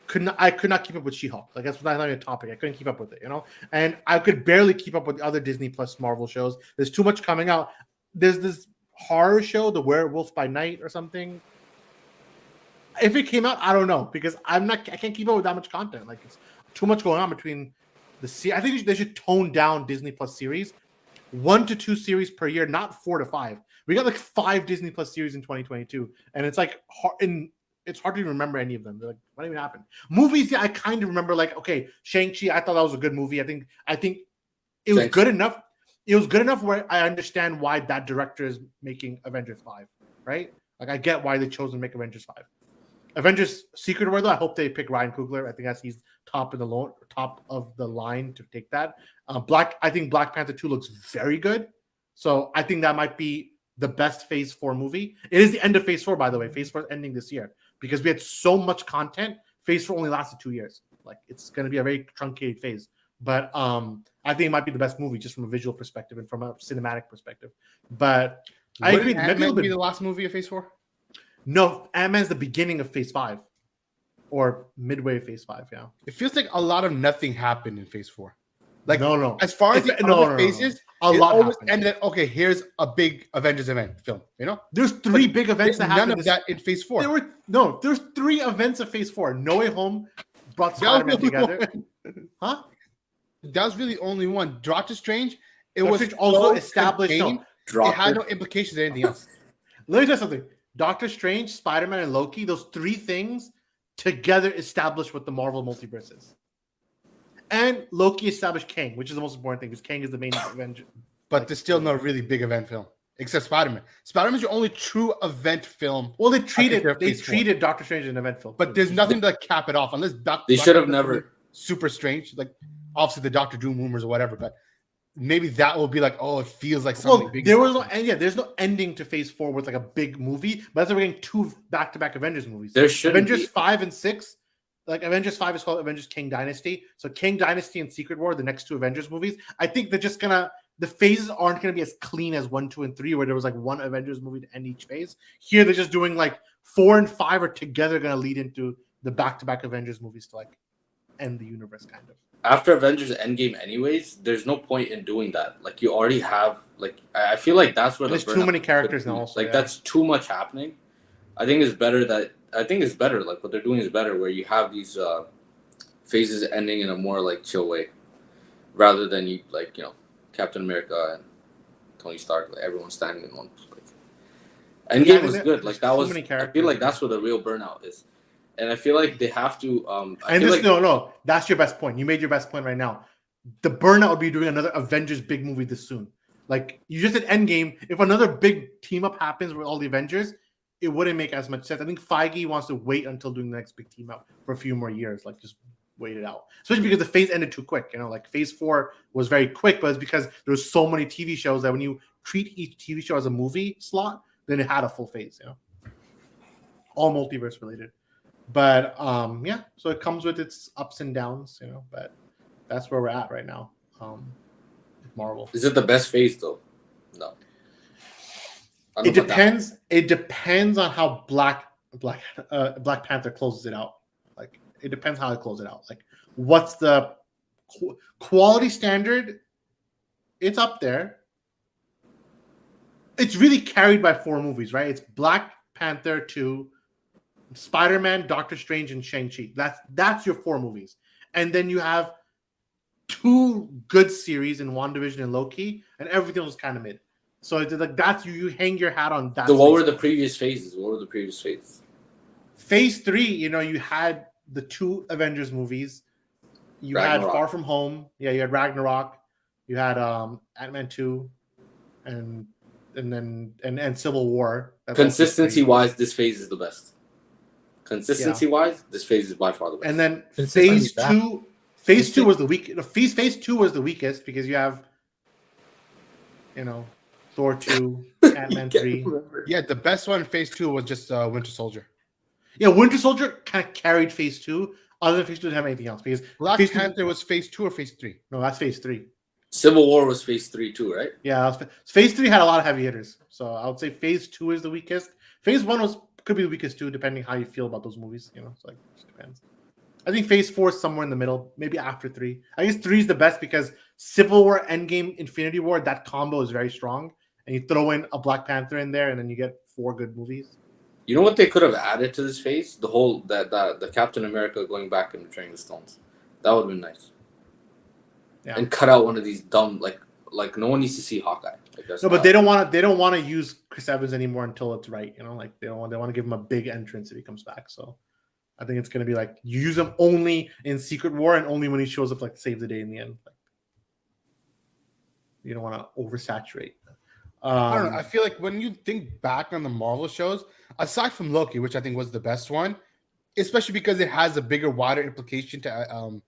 could not keep up with She-Hulk. Like, that's not even a topic. I couldn't keep up with it, you know? And I could barely keep up with the other Disney Plus Marvel shows. There's too much coming out. There's this horror show, The Werewolf by Night or something. If it came out, I don't know, because I can't keep up with that much content. Like, it's too much going on between the series. I think they should tone down Disney Plus series. 1 to 2 series per year, not 4 to 5. We got like 5 Disney Plus series in 2022, and it's like it's hard to remember any of them. They're like, what even happened? Movies, yeah, I kind of remember. Like, okay, Shang-Chi, I thought that was a good movie. I think it was good enough. It was good enough where I understand why that director is making Avengers 5, right? Like, I get why they chose to make Avengers 5. Avengers Secret War, though, I hope they pick Ryan Coogler. I think he's top of the line to take that. I think Black Panther 2 looks very good. So I think that might be the best Phase 4 movie. It is the end of Phase 4, by the way. Phase 4 is ending this year because we had so much content. Phase 4 only lasted 2 years. Like, it's going to be a very truncated phase. But I think it might be the best movie just from a visual perspective and from a cinematic perspective. But I agree. Ant-Man be the last movie of Phase 4? No, Ant-Man's the beginning of Phase 5. or midway Phase 5. Yeah. It feels like a lot of nothing happened in Phase 4. Like no. as far as the other phases, a lot always happened. ended. Okay, here's a big Avengers event film. There's 3 big events that happened. None of that in Phase 4. There's 3 events of Phase 4. No Way Home brought Spider-Man together. Huh? That was really the only one. Doctor Strange. It Doctor was Strange also so established. contained, it had no implications to anything else. Let me tell you something. Doctor Strange, Spider-Man, and Loki. Those 3 things together established what the Marvel multiverse is. And Loki established Kang, which is the most important thing because Kang is the main Avenger. But there's still no really big event film except Spider-Man. Spider-Man's your only true event film. Well, they treated Doctor Strange as an event film, but there's nothing to cap it off unless they should have never super strange. Like obviously the Doctor Doom rumors or whatever, but maybe that will be like, oh, it feels like something big. There was there's no ending to Phase 4 with like a big movie, but that's why we're getting 2 back-to-back Avengers movies. There should Avengers 5 and 6. Like Avengers 5 is called Avengers King Dynasty. So King Dynasty and Secret War, the next 2 Avengers movies. I think they're just the phases aren't gonna be as clean as 1, 2, and 3, where there was like 1 Avengers movie to end each phase. Here they're just doing like 4 and 5 are together gonna lead into the back-to-back Avengers movies to like end the universe kind of. After Avengers Endgame anyways, there's no point in doing that. Like you already have I feel like that's where there's too many characters now also. That's too much happening. I think it's better like what they're doing is better where you have these phases ending in a more like chill way rather than Captain America and Tony Stark, like everyone standing in one place. Endgame was good. Like that was I feel like that's where the real burnout is. And I feel like they have to no, that's your best point. You made your best point right now. The burnout would be doing another Avengers big movie this soon. Like you just did Endgame. If another big team up happens with all the Avengers, it wouldn't make as much sense. I think Feige wants to wait until doing the next big team up for a few more years. Like just wait it out. Especially because the phase ended too quick. Like Phase 4 was very quick, but it's because there was so many TV shows that when you treat each TV show as a movie slot, then it had a full phase. All multiverse related. But so it comes with its ups and downs. But that's where we're at right now. Marvel. Is it the best phase though? No. It depends. It depends on how Black Panther closes it out. Like it depends how it closes it out. Like what's the quality standard? It's up there. It's really carried by 4 movies, right? It's Black Panther 2, Spider-Man, Doctor Strange, and Shang-Chi. That's your 4 movies, and then you have 2 good series in WandaVision and Loki, and everything was kind of mid. So it's like that's you hang your hat on that. So what were the previous phases? Phase 3, you had the 2 Avengers movies. You had Far From Home. Yeah, you had Ragnarok. You had Ant-Man 2, and Civil War. Consistency wise, this phase is the best. Wise, this phase is by far the best. And then Phase 2. Phase 2 was the weak. Phase 2 was the weakest because you have, Thor 2, Ant-Man 3. Yeah, the best one in Phase 2 was just Winter Soldier. Yeah, Winter Soldier kind of carried Phase 2. Other than Phase 2 didn't have anything else because Black Panther was Phase 2 or Phase 3? No, that's Phase 3. Civil War was Phase 3 too, right? Yeah, Phase 3 had a lot of heavy hitters. So I would say Phase 2 is the weakest. Phase 1 could be the weakest too, depending how you feel about those movies. So it just depends. I think Phase 4 is somewhere in the middle, maybe after 3. I guess 3 is the best because Civil War, Endgame, Infinity War, that combo is very strong. And you throw in a Black Panther in there, and then you get 4 good movies. You know what they could have added to this phase? The whole the Captain America going back and returning the stones. That would have been nice. Yeah. And cut out one of these dumb like no one needs to see Hawkeye. But they don't want to use Chris Evans anymore until it's right. Like they want to give him a big entrance if he comes back. So I think it's going to be like you use him only in Secret War and only when he shows up like to save the day in the end. Like, you don't want to oversaturate. I don't know. I feel like when you think back on the Marvel shows, aside from Loki, which I think was the best one, especially because it has a bigger, wider implication to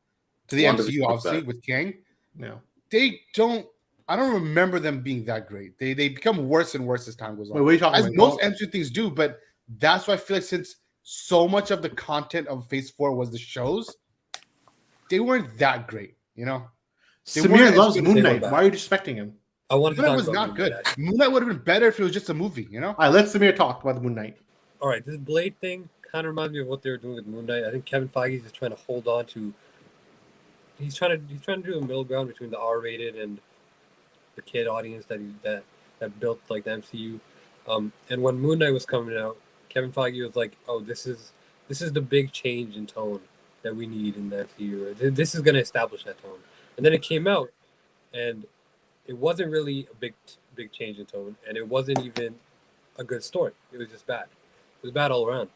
the MCU, obviously with Kang. No, I don't remember them being that great. They become worse and worse as time goes on. Wait, what are you talking about? Most MCU things do, but that's why I feel like since so much of the content of Phase 4 was the shows, they weren't that great. Samir loves Moon Knight. Why are you disrespecting him? I wanted to Moon Knight talk was about not good. Moon Knight would have been better if it was just a movie. All right, let Samir talk about the Moon Knight. All right, this Blade thing kind of reminds me of what they were doing with Moon Knight. I think Kevin Feige is just trying to hold on to. He's trying to do a middle ground between the R-rated and the kid audience that built like the MCU. And when Moon Knight was coming out, Kevin Feige was like, "Oh, this is the big change in tone that we need in the MCU. This is going to establish that tone." And then it came out, and it wasn't really a big change in tone, and it wasn't even a good story. It was just bad. It was bad all around.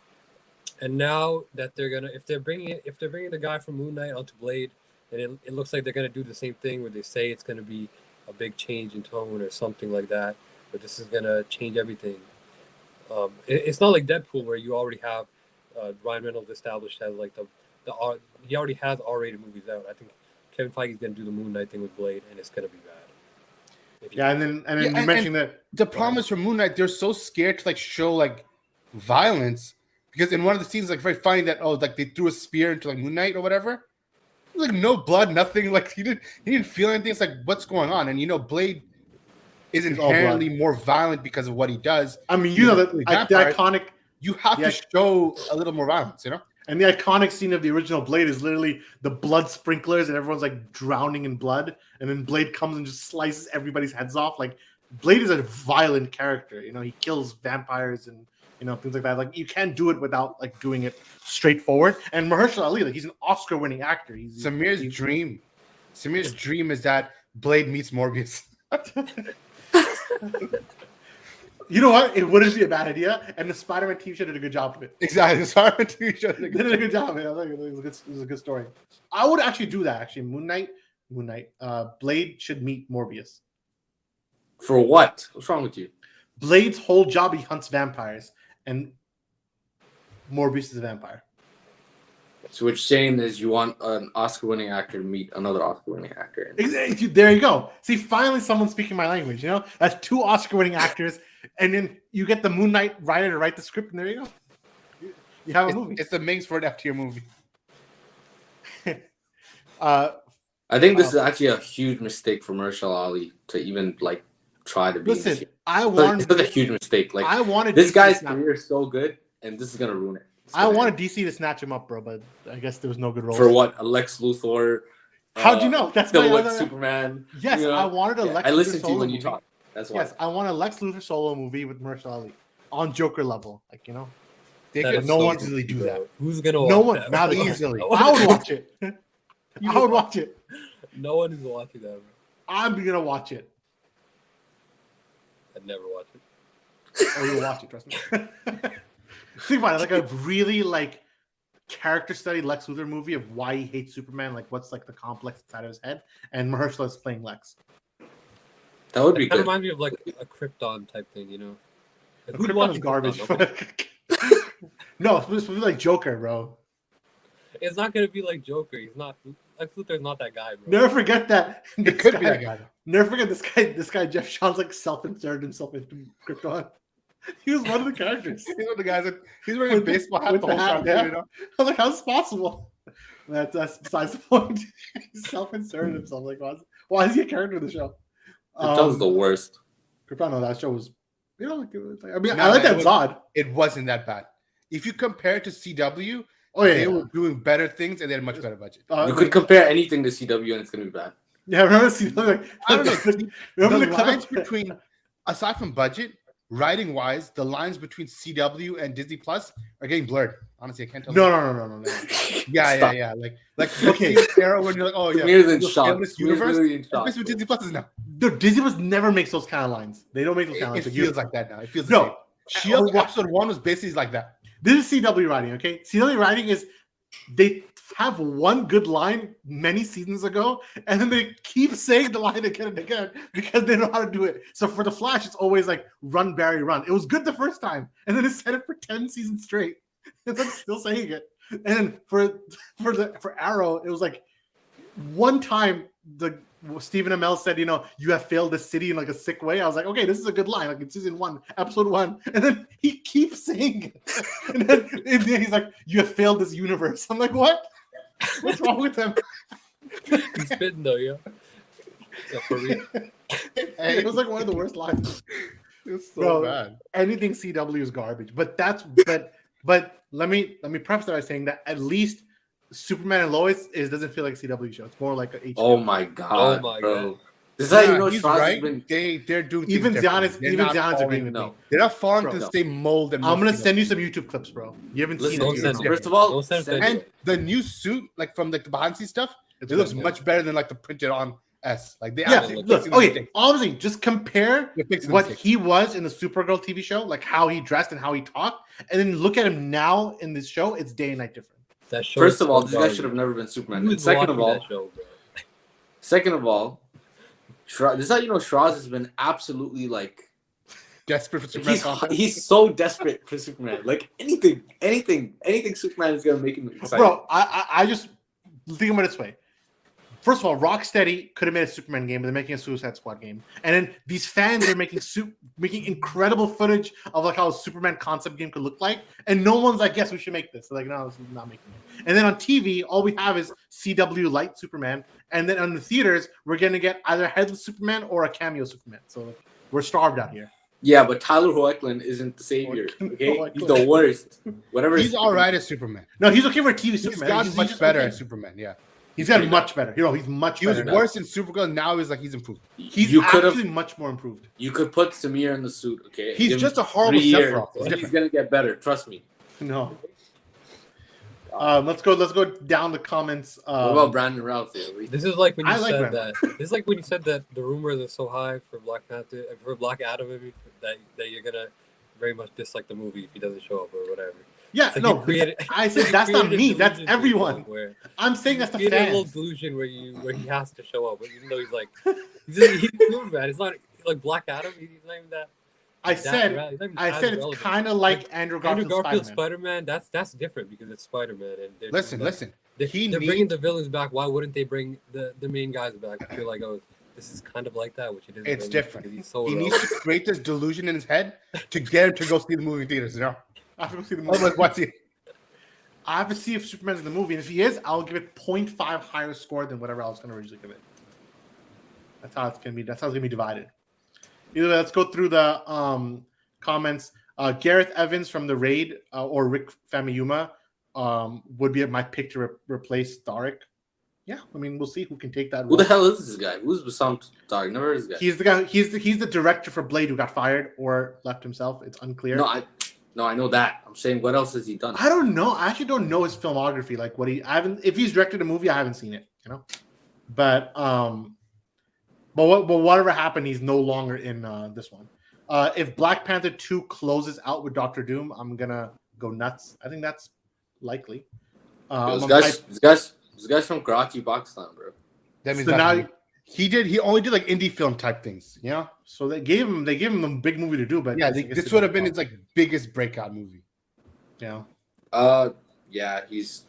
And now that if they're bringing the guy from Moon Knight onto Blade, and it looks like they're gonna do the same thing where they say it's gonna be a big change in tone or something like that, but this is gonna change everything. It's not like Deadpool where you already have Ryan Reynolds established as like he already has R-rated movies out. I think Kevin Feige's gonna do the Moon Knight thing with Blade, and it's gonna be bad. And then you mentioned that the problem is for Moon Knight, they're so scared to like show like violence because in one of the scenes, like very funny that like they threw a spear into like Moon Knight or whatever. Like no blood, nothing. Like he didn't feel anything. It's like what's going on? And Blade is inherently more violent because of what he does. I mean, the iconic. You have to show a little more violence, And the iconic scene of the original Blade is literally the blood sprinklers and everyone's like drowning in blood. And then Blade comes and just slices everybody's heads off. Like Blade is a violent character. He kills vampires and, things like that. Like you can't do it without like doing it straightforward. And Mahershala Ali, like he's an Oscar-winning actor. Samir's dream is that Blade meets Morbius. You know what? It wouldn't be a bad idea, and the Spider-Man TV show did a good job of it. Exactly, the Spider-Man TV show did a good job. Man. I think it was a good story. I would actually do that. Actually, Moon Knight. Blade should meet Morbius. For what? What's wrong with you? Blade's whole job, he hunts vampires, and Morbius is a vampire. So what you're saying is you want an Oscar-winning actor to meet another Oscar-winning actor. Exactly. There you go. See, finally someone's speaking my language. That's two Oscar-winning actors, and then you get the Moon Knight writer to write the script, and there you go. You have a movie. It's the Minx for an F-tier movie. I think this is actually a huge mistake for Mahershala Ali to even like try to be. Listen, it's a huge mistake. Like I wanted this guy's career is so good, and this is gonna ruin it. I wanted DC to snatch him up, bro, but I guess there was no good role. For what? A Lex Luthor. How'd you know? That's still like Superman. Yes, I wanted a Lex Luthor. I listened to you when movie. you talk. That's why. Yes, I want a Lex Luthor solo movie with Mahershala Ali on Joker level. Like they could no one easily do that. Who's gonna watch no one that? not easily. I would watch it. I would watch it. No one is watching that, bro. I'm gonna watch it. I'd never watch it. Oh, you'll watch it, trust me. Think about it, like a really like character study Lex Luthor movie of why he hates Superman, like what's like the complex inside of his head, and Mahershala is playing Lex. That would be good. It reminds me of like a Krypton type thing, Like, Krypton is garbage. No, it's supposed to be like Joker, bro. It's not gonna be like Joker. He's not. Lex Luthor's not that guy, bro. Never forget that. It could be that guy. Never forget this guy. Jeff Shaw's like self-inserted himself into Krypton. He was one of the characters. He's one of the guys that he's wearing a baseball hat the whole time. Yeah. I was like, how's this possible? That's besides the point. He self-inserted himself. Like, why is he a character in the show? Krypton's the worst. Krypton, no, that show was, I like that Zod. It wasn't that bad. If you compare it to CW, they were doing better things and they had a much better budget. You could compare anything to CW and it's gonna be bad. Yeah, remember CW? I don't know. Remember the lines between, aside from budget, writing wise, the lines between CW and Disney Plus are getting blurred. Honestly, I can't tell. No. Yeah. Like okay, era when you're like, oh yeah, this universe. That's what Disney Plus is now. No, Disney Plus never makes those kind of lines. They don't make those kind of lines. It feels like that now. It feels no. Shield episode 1 was basically like that. This is CW writing, okay? CW writing is they have one good line many seasons ago, and then they keep saying the line again and again because they know how to do it. So for the Flash, it's always like run, Barry, run. It was good the first time, and then it said it for 10 seasons straight. It's like still saying it. And for Arrow, it was like one time Stephen Amell said, you have failed the city in like a sick way. I was like, okay, this is a good line. Like it's season 1, episode 1. And then he keeps saying it. And then he's like, you have failed this universe. I'm like, what? What's wrong with him? He's spitting though, yeah. For real. Hey, it was like one of the worst lines. It was so bad. Anything CW is garbage. But let me preface that by saying that at least Superman and Lois doesn't feel like a CW show. It's more like a HBO. Oh my god, Oh my bro. God. This is how you know he's Shraz right. has been. They're doing things Even differently. Giannis, They're even not Giannis falling- agreeing with no. me. They're not falling Bro, to the no. same mold. That I'm gonna most send you CW. some YouTube clips, bro. You haven't Listen, seen don't it. send You it. first of all, Don't send send it. And the new suit, like from like the behind the scenes stuff, It's it looks good, yeah. much better than like the printed on S. Like they Yeah, actually look, fixing the okay. mistake. Honestly, just compare They're fixing the what mistake. he was in the Supergirl TV show, like how he dressed and how he talked, and then look at him now in this show. It's day and night different. That show First is of all, so this guy garbage. should have never been Superman. Who And is second of watching all, that show, bro? this is how you know Shraz has been absolutely like Desperate for Superman content. he's so desperate for Superman. Like anything Superman is gonna make him excited. Bro, I just think about it this way. First of all, Rocksteady could have made a Superman game, but they're making a Suicide Squad game. And then these fans are making incredible footage of like how a Superman concept game could look like. And no one's like, yes, we should make this. They're like, no, this is not making it. And then on TV, all we have is CW Light Superman. And then on the theaters, we're gonna get either Headless Superman or a cameo Superman. So like, we're starved out here. Yeah, but Tyler Hoechlin isn't the savior. Okay, Hoechlin. he's the worst. Whatever. He's all right as Superman. No, he's okay for a TV He's Superman. gotten much just better okay. as Superman. Yeah, He's gotten much better. You know, he's much he was better now. worse in Supergirl. Now he's improved. He's you could actually have. much more improved. You could put Samir in the suit. Okay, He's Give just him a horrible 3 years, Sephiroth. It's and he's different. gonna get better. Trust me. No. Let's go down the comments. What about Brandon Routh here? This is like when you I like said Batman. that. This is like when you said that the rumors are so high for Black Panther, for Black Adam, I mean, that you're gonna very much dislike the movie if he doesn't show up or whatever. Yeah, It's like no, you created- I said you that's not created me. a That's delusion everyone. people Where I'm saying that's the created a little fans. delusion where he has to show up, but even though he's like he's Superman. It's not like Black Adam. He's not even that. I that said ra- he's not even I as said it's relevant. kind of like Andrew Andrew Garfield's Garfield's Spider-Man. Spider-Man. That's different because it's Spider-Man, and they're Listen. They're He bringing needs- the villains back. Why wouldn't they bring the main guys back? I feel like, oh, this is kind of like that, which it is. It's really, different. because he's so He needs irrelevant. to create this delusion in his head to get him to go see the movie in theaters. You know, I have to see the movie. otherwise, what's he? I have to see if Superman's in the movie, and if he is, I'll give it 0.5 higher score than whatever I was going to originally give it. That's how it's going to be. That's how it's going to be divided. Either way, let's go through the comments. Gareth Evans from the Raid or Rick Famuyiwa would be my pick to replace Tariq. Yeah, I mean, we'll see who can take that Who the role. hell is this guy? Who's Bassam Tariq? Never heard of this guy. He's the guy. He's the director for Blade who got fired or left himself. It's unclear. No, I know that. I'm saying, what else has he done? I don't know. I actually don't know his filmography. Like what I haven't. If he's directed a movie, I haven't seen it. You know, but whatever happened, he's no longer in this one. If Black Panther 2 closes out with Doctor Doom, I'm gonna go nuts. I think that's likely. Yo, I'm this guy's from Karachi, Pakistan, bro. That means So now- nothing. He only did like indie film type things. You know, so they gave him a big movie to do, but yeah. I guess This they would have don't been his like biggest breakout movie. Yeah. Yeah, he's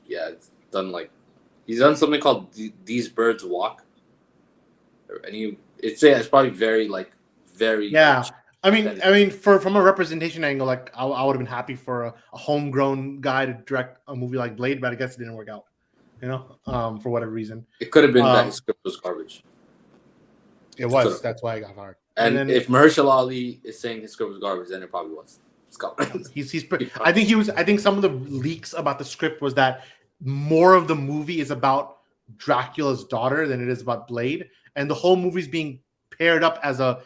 done something called These Birds Walk, and it's probably very Yeah. I mean, from a representation angle, like I would have been happy for a homegrown guy to direct a movie like Blade, but I guess it didn't work out. You know, for whatever reason. It could have been that his script was garbage. It was. That's why I got fired. And then- if Mahershala Ali is saying his script was garbage, then it probably was. It's garbage. I think some of the leaks about the script was that more of the movie is about Dracula's daughter than it is about Blade, and the whole movie's being paired up as a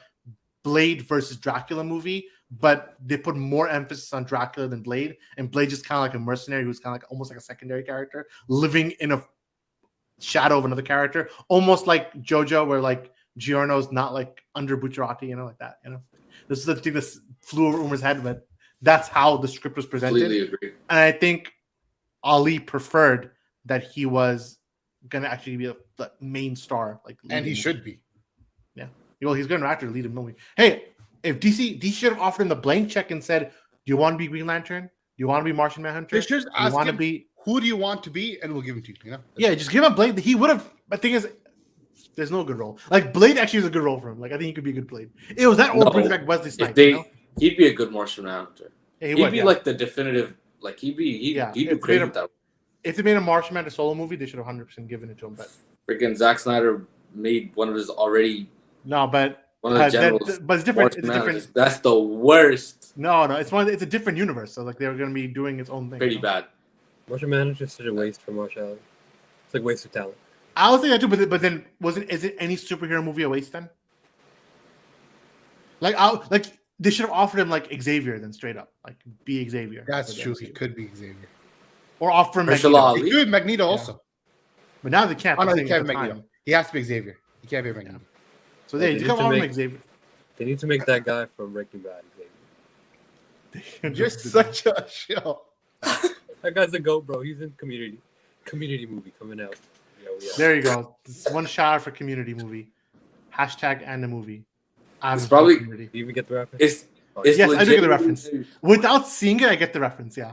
Blade versus Dracula movie, but they put more emphasis on Dracula than Blade, and Blade just kind of like a mercenary who's kind of like almost like a secondary character living in a shadow of another character, almost like JoJo, where like Giorno's not like under Bucciarati, you know, like that. You know, this is the thing that flew over Umer's head, but that's how the script was presented. Completely agree. And I think Ali preferred that he was gonna actually be the main star, like, And he leading- should be. Well, he's going to have to lead a movie. Hey, if DC should have offered him the blank check and said, "Do you want to be Green Lantern? Do you want to be Martian Manhunter? They should just Do you ask want to him, be?" who do you want to be, and we'll give him to you. You know? Yeah, just give him Blade. He would have. But the thing is, there's no good role. Like Blade actually is a good role for him. Like I think he could be a good Blade. It was that or No, bring back Wesley If Snipes. they, You know? he'd be a good Martian Manhunter. Yeah, He'd would, be yeah. like the definitive. Like he'd do If great they with that. If they made a Martian Manhunter solo movie, they should have 100% given it to him. But Freaking Zack Snyder made one of his already. no, but One of the generals. but it's different. It's different. That's the worst. No, it's it's a different universe. So like they're going to be doing its own thing. Pretty bad. Martian Manhunter is such a waste for Martial Allen. It's like waste of talent. I would say that too, but then is it any superhero movie a waste then? Like they should have offered him like Xavier then straight up, like be Xavier. That's true. He could be Xavier. Or offer him Magneto. He could Magneto also. But now they can't. Oh no, he can't be Magneto. He has to be Xavier. He can't be Magneto. So they come offer him Xavier. They need to make that guy from Breaking Bad Xavier. You're such a show. That guy's a goat, bro. He's in Community movie coming out. There you go. It's one shout out for Community movie. Hashtag and the movie. It's probably. Do you even get the reference? It's yes, I do get the reference. Without seeing it, I get the reference. Yeah.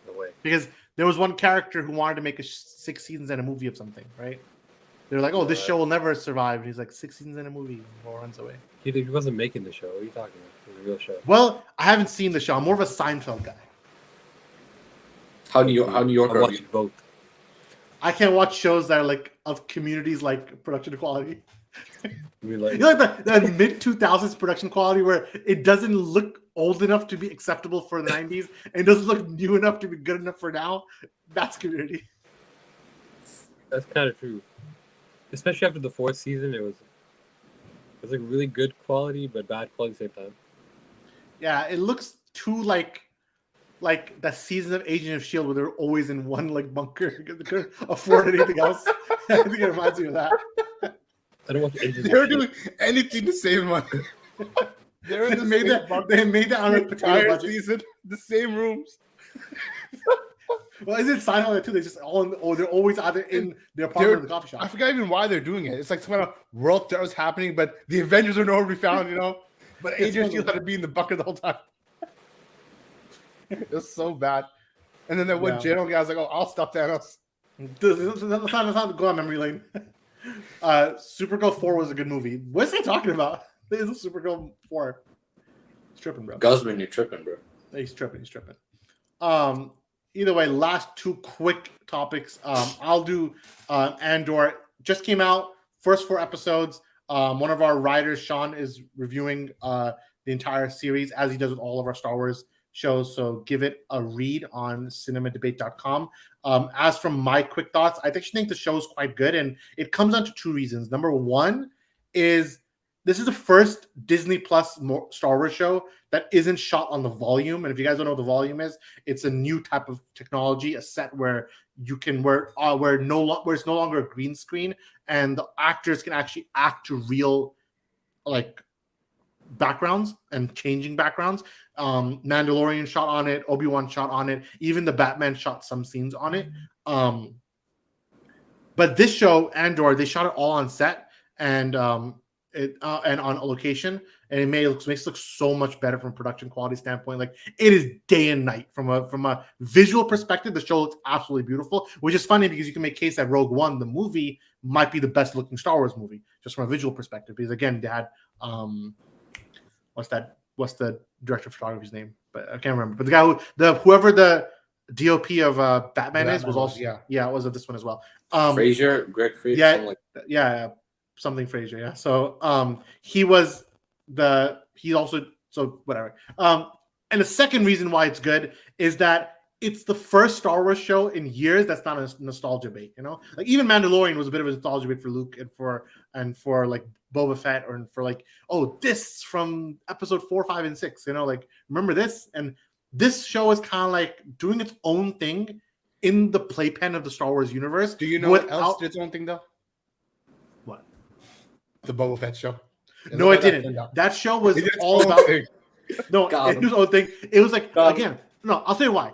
No way. Because there was one character who wanted to make 6 seasons and a movie of something, right? They were like, "Oh, this show will never survive." He's like, 6 seasons and a movie, or runs away. He wasn't making the show. What are you talking about? It was a real show. Well, I haven't seen the show. I'm more of a Seinfeld guy. How New York I are watched you? both. I can't watch shows that are like of Community's like production quality. I mean, like, You know, like the mid 2000s production quality where it doesn't look old enough to be acceptable for the 90s and doesn't look new enough to be good enough for now. That's Community. that's kind of true. Especially after the 4th season, it was like really good quality but bad quality at the same time. Yeah, it looks too like that season of Agent of Shield where they're always in one like bunker because they couldn't afford anything else. I think it reminds me of that. I don't watch Agents. They were doing anything to save money. They made that on a potato entire budget. season, the same rooms. Well, is it Seinfeld too? They just they're always either in their apartment or the coffee shop. I forgot even why they're doing it. It's like some kind of world that was happening, but the Avengers are nowhere to be found, you know. But Agent Shield had to be in the bunker the whole time. It was so bad. And then that one general guy was like, "Oh, I'll stop Thanos." Let's not go on memory lane. Supergirl 4 was a good movie. What's he talking about? This is Supergirl 4. He's tripping, bro. Guzman, you're tripping, bro. He's tripping. Either way, last 2 quick topics. I'll do Andor. Just came out. First 4 episodes. One of our writers, Sean, is reviewing the entire series as he does with all of our Star Wars shows. So give it a read on cinemadebate.com. As from my quick thoughts, I actually think the show is quite good. And it comes down to 2 reasons. Number 1 is this is the first Disney Plus Star Wars show that isn't shot on the volume. And if you guys don't know what the volume is, it's a new type of technology, a set where you can where it's no longer a green screen and the actors can actually act to real like backgrounds and changing backgrounds. Mandalorian shot on it, Obi-Wan shot on it, even the Batman shot some scenes on it. But this show, Andor, they shot it all on set and on a location, and it makes it look so much better from a production quality standpoint. Like it is day and night from a visual perspective. The show looks absolutely beautiful, which is funny because you can make a case that Rogue One, the movie, might be the best looking Star Wars movie just from a visual perspective. Because again, they had what's the director of photography's name? But I can't remember. But the guy whoever the DOP of Batman is was also it was of this one as well. Greg Fraser, something Fraser. Yeah. So he also whatever. And the second reason why it's good is that it's the first Star Wars show in years that's not a nostalgia bait, you know? Like even Mandalorian was a bit of a nostalgia bait for Luke and for like Boba Fett or for like, oh, this from episode 4, 5, and 6, you know, like remember this? And this show is kind of like doing its own thing in the playpen of the Star Wars universe. Do you know what else did its own thing though? What? The Boba Fett show. No, it didn't. That show was all about no, it was own thing. It was like again, no, I'll tell you why.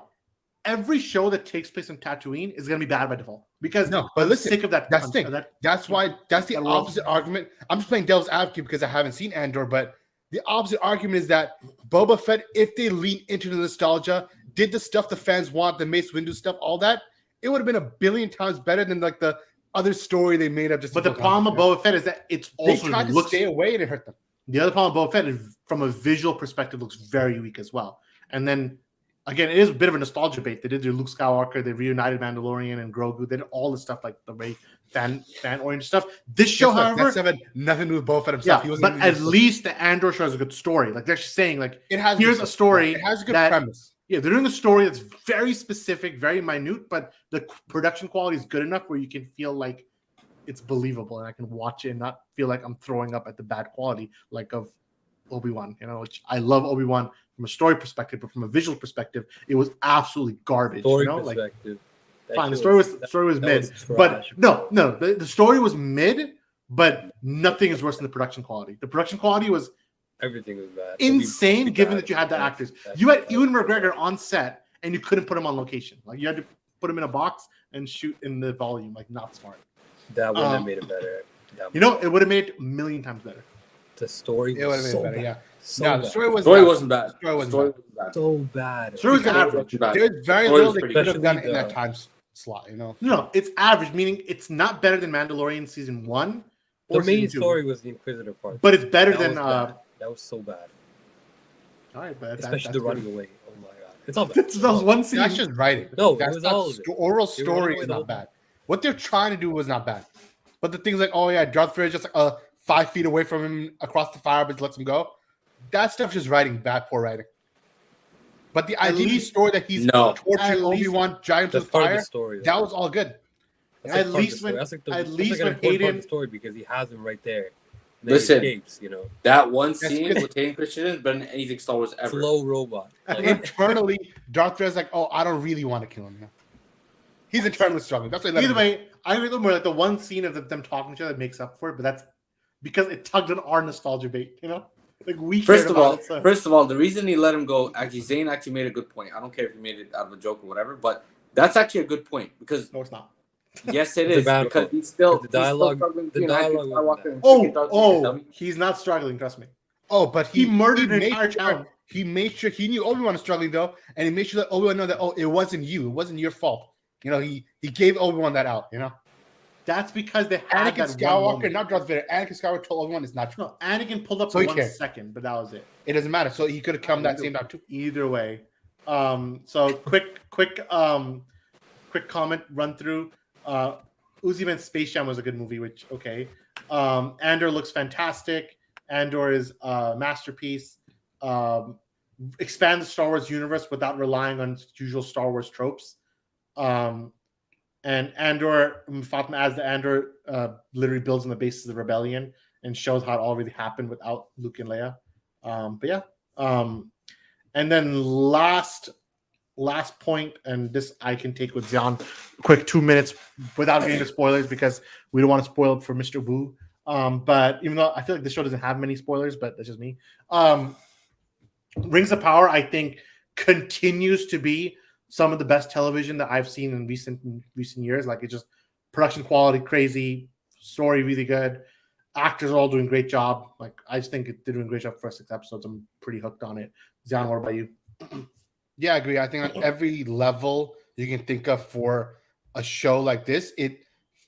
Every show that takes place in Tatooine is going to be bad by default because but listen, sick of that. That's the thing. That's the opposite argument. I'm just playing devil's advocate because I haven't seen Andor, but the opposite argument is that Boba Fett, if they lean into the nostalgia, did the stuff the fans want, the Mace Windu stuff, all that, it would have been a billion times better than like the other story they made up. Just but the problem with Boba Fett is that it's also they tried to stay away and it hurt them. The other problem with Boba Fett is from a visual perspective looks very weak as well. And then again, it is a bit of a nostalgia bait. They did their Luke Skywalker, they reunited Mandalorian and Grogu. They did all the stuff like the very fan oriented stuff. This show, Guess what? however, That stuff had nothing to do with Boba Fett himself. yeah, He wasn't but even at least the Andor show has a good story. Like they're just saying, like it has here's a story. It has a good that- premise. Yeah, they're doing a story that's very specific, very minute, but the production quality is good enough where you can feel like it's believable and I can watch it and not feel like I'm throwing up at the bad quality like of Obi-Wan, which I love Obi-Wan from a story perspective, but from a visual perspective, it was absolutely garbage. Story like perspective. fine, the story was mid, but no, the story was mid, but nothing is worse than the production quality. The production quality was everything was bad. insane, given that you had the actors. You had Ewan McGregor on set, and you couldn't put him on location. Like you had to put him in a box and shoot in the volume. Like not smart. That wouldn't have made it better. It would have made it a million times better. The story It would was have so made it better. bad. Yeah. So No, bad. the story was Wasn't bad. The story wasn't bad. So bad. Story was Story average. bad. There's very Story little was they pretty could have good. done in Especially that the- time slot. No, it's average, meaning it's not better than Mandalorian season 1 The or main season 2, story was the Inquisitor part. but it's better That than. was bad. That was so bad. All right, but Especially the that's running good. away. Oh my god. It's not bad. That was one scene. That's just writing. No, it That's was not all of it. oral They were running story away is the not whole bad. What they're trying to do was not bad. But the things like, oh yeah, Darth Vader just 5 feet away from him across the fire, but lets him go. That stuff just writing, bad, poor writing. But the At idea least- story that he's No. torturing At least- Obi-Wan giant to That's the part of fire, the story. that was all good. That's At like part of the least story. when- That's like the, at that's least like an when important part of Hayden- the story because he has him right there. And then Listen. he escapes, That one That's scene good. with Hayden Christensen better than anything Star Wars ever. Slow robot. Like, Internally, Darth Vader's like, oh, I don't really want to kill him. He's internally struggling. That's why he let Either him way, I agree more like the one scene of them talking to each other makes up for it, but that's because it tugged on our nostalgia bait, Like we First cared of about all, it, so- the reason he let him go, actually, Zane actually made a good point. I don't care if he made it out of a joke or whatever, but that's actually a good point because no, it's not. yes, it It's a is bad because point. he's still The dialogue- struggling the between Anakin dialogue was Skywalker bad. and freaking Darth Vader, dummy. He's not struggling. Trust me. Oh, but He murdered an made entire sure- town. He made sure he knew Obi-Wan was struggling though, and he made sure that Obi-Wan know that it wasn't you, it wasn't your fault. He gave Obi-Wan that out. That's because they had Anakin that one Skywalker, moment. not Darth Vader. Anakin Skywalker told Obi-Wan it's not true. No, Anakin pulled up So for he 1 cared. second, but that was it. It doesn't matter. So he could have come that same time too. Either way. So quick comment run through. Uzi Vent's Space Jam was a good movie, which okay. Andor looks fantastic. Andor is a masterpiece. Expand the Star Wars universe without relying on usual Star Wars tropes. And Andor, Fatima as the Andor literally builds on the basis of the rebellion and shows how it all really happened without Luke and Leia. But yeah. And then last point, and this I can take with Zion, quick 2 minutes without getting into spoilers because we don't want to spoil it for Mr. Wu. But even though I feel like the show doesn't have many spoilers, but that's just me. Rings of Power, I think, continues to be some of the best television that I've seen in recent years. Like, it's just production quality crazy, story really good, actors are all doing a great job. Like, I just think they're doing a great job for 6 episodes. I'm pretty hooked on it. Zion, what about you? Yeah, I agree. I think on every level you can think of for a show like this, it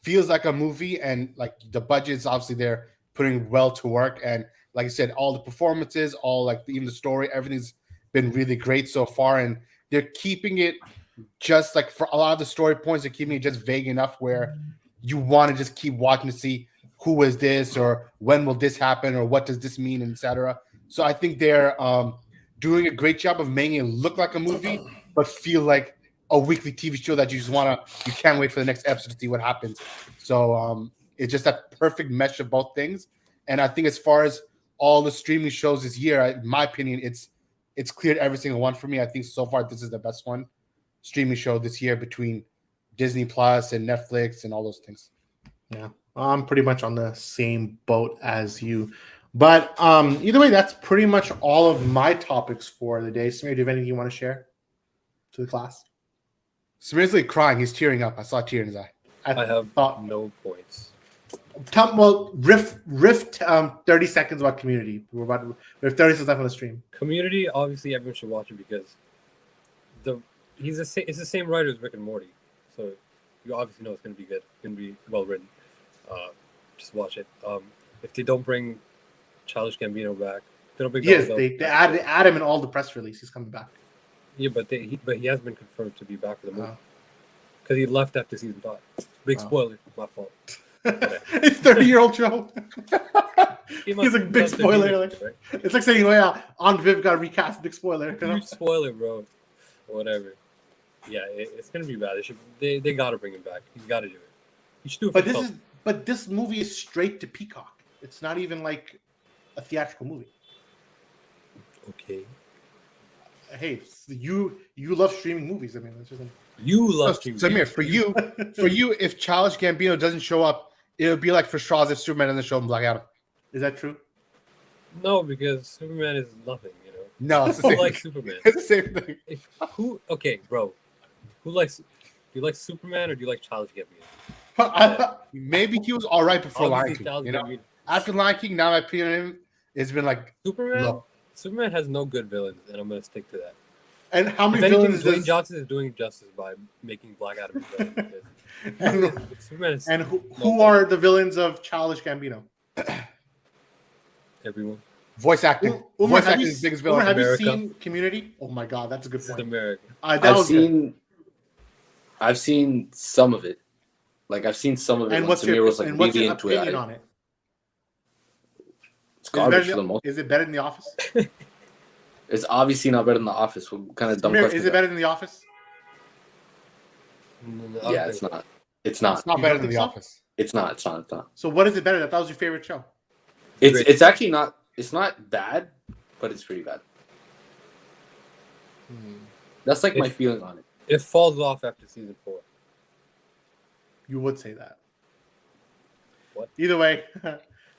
feels like a movie, and like the budget's obviously they're putting well to work. And like I said, all the performances, even the story, everything's been really great so far. And they're keeping it just like for a lot of the story points, they're keeping it just vague enough where you want to just keep watching to see who is this or when will this happen or what does this mean, etc. So I think they're doing a great job of making it look like a movie, but feel like a weekly TV show that you can't wait for the next episode to see what happens. So it's just that perfect mesh of both things. And I think as far as all the streaming shows this year, in my opinion, it's cleared every single one for me. I think so far this is the best one streaming show this year between Disney Plus and Netflix and all those things. Yeah, I'm pretty much on the same boat as you. But either way, that's pretty much all of my topics for the day. Samir, do you have anything you want to share to the class? Samir's like crying. He's tearing up. I saw a tear in his eye. I have thought, no points. riff 30 seconds about Community. We have 30 seconds left on the stream. Community, obviously, everyone should watch it because it's the same writer as Rick and Morty, so you obviously know it's going to be good. It's going to be well written. Just watch it. If they don't bring Childish Gambino back, they don't bring. Yes, they add him in all the press release. He's coming back. Yeah, but he has been confirmed to be back for the movie Oh. because he left after season 5. Big Oh. spoiler, my fault. It's 30-year-old Joe. He must He's like have big left spoiler. immediately, Like, right? it's like saying, "Well, yeah, Aunt Viv got recast." Big spoiler. You know? Huge spoiler, bro. Whatever. Yeah, it's gonna be bad. They gotta bring him back. He's gotta do it. You should do it for But this movie is straight to Peacock. It's not even like a theatrical movie. Okay. Hey, you love streaming movies. I mean, that's just You love Samir, for you, if Childish Gambino doesn't show up, it would be like for Straws if Superman doesn't show up in Black Adam. is that true? No, because Superman is nothing, No, it's the Who same likes thing. Superman? It's the same thing. Okay, bro. Do you like Superman or do you like Childish Gambino? Maybe he was all right before Lion Obviously, King. Childish Gambino. After Lion King, now my opinion on him has been like low. Superman has no good villains, and I'm gonna stick to that. And how If many anything, villains Dwayne does Johnson is doing justice by making Black Adam a villain. and, Superman is and who are the villains of Childish Gambino? everyone. Voice acting. Umar, Voice have acting you, is the biggest Umar, villain. have you America. seen Community? Oh my God, that's a good This is point. America. I've seen some of it. Like I've seen some of it. And when what's Samir your was like and what's really your into opinion it. on it? It's garbage for the Is most. it better than The Office? It's obviously not better than The Office. What kind of dumb Samir, question? is it better than The Office? No, Yeah, it's not. It's not. It's not You better don't than think The so? Office. It's not. It's not. It's not. So what is it better? That was your favorite show. It's actually not. It's not bad, but it's pretty bad. That's like my feeling on it. It falls off after season 4. You would say that. What? Either way,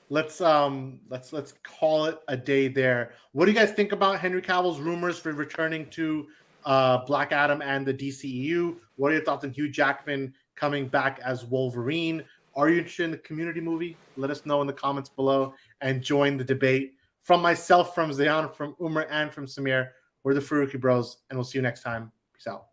let's call it a day there. What do you guys think about Henry Cavill's rumors for returning to Black Adam and the DCEU? What are your thoughts on Hugh Jackman coming back as Wolverine? Are you interested in the Community movie? Let us know in the comments below and join the debate. From myself, from Zayan, from Umar, and from Samir, we're the Farooqi Bros, and we'll see you next time. Peace out.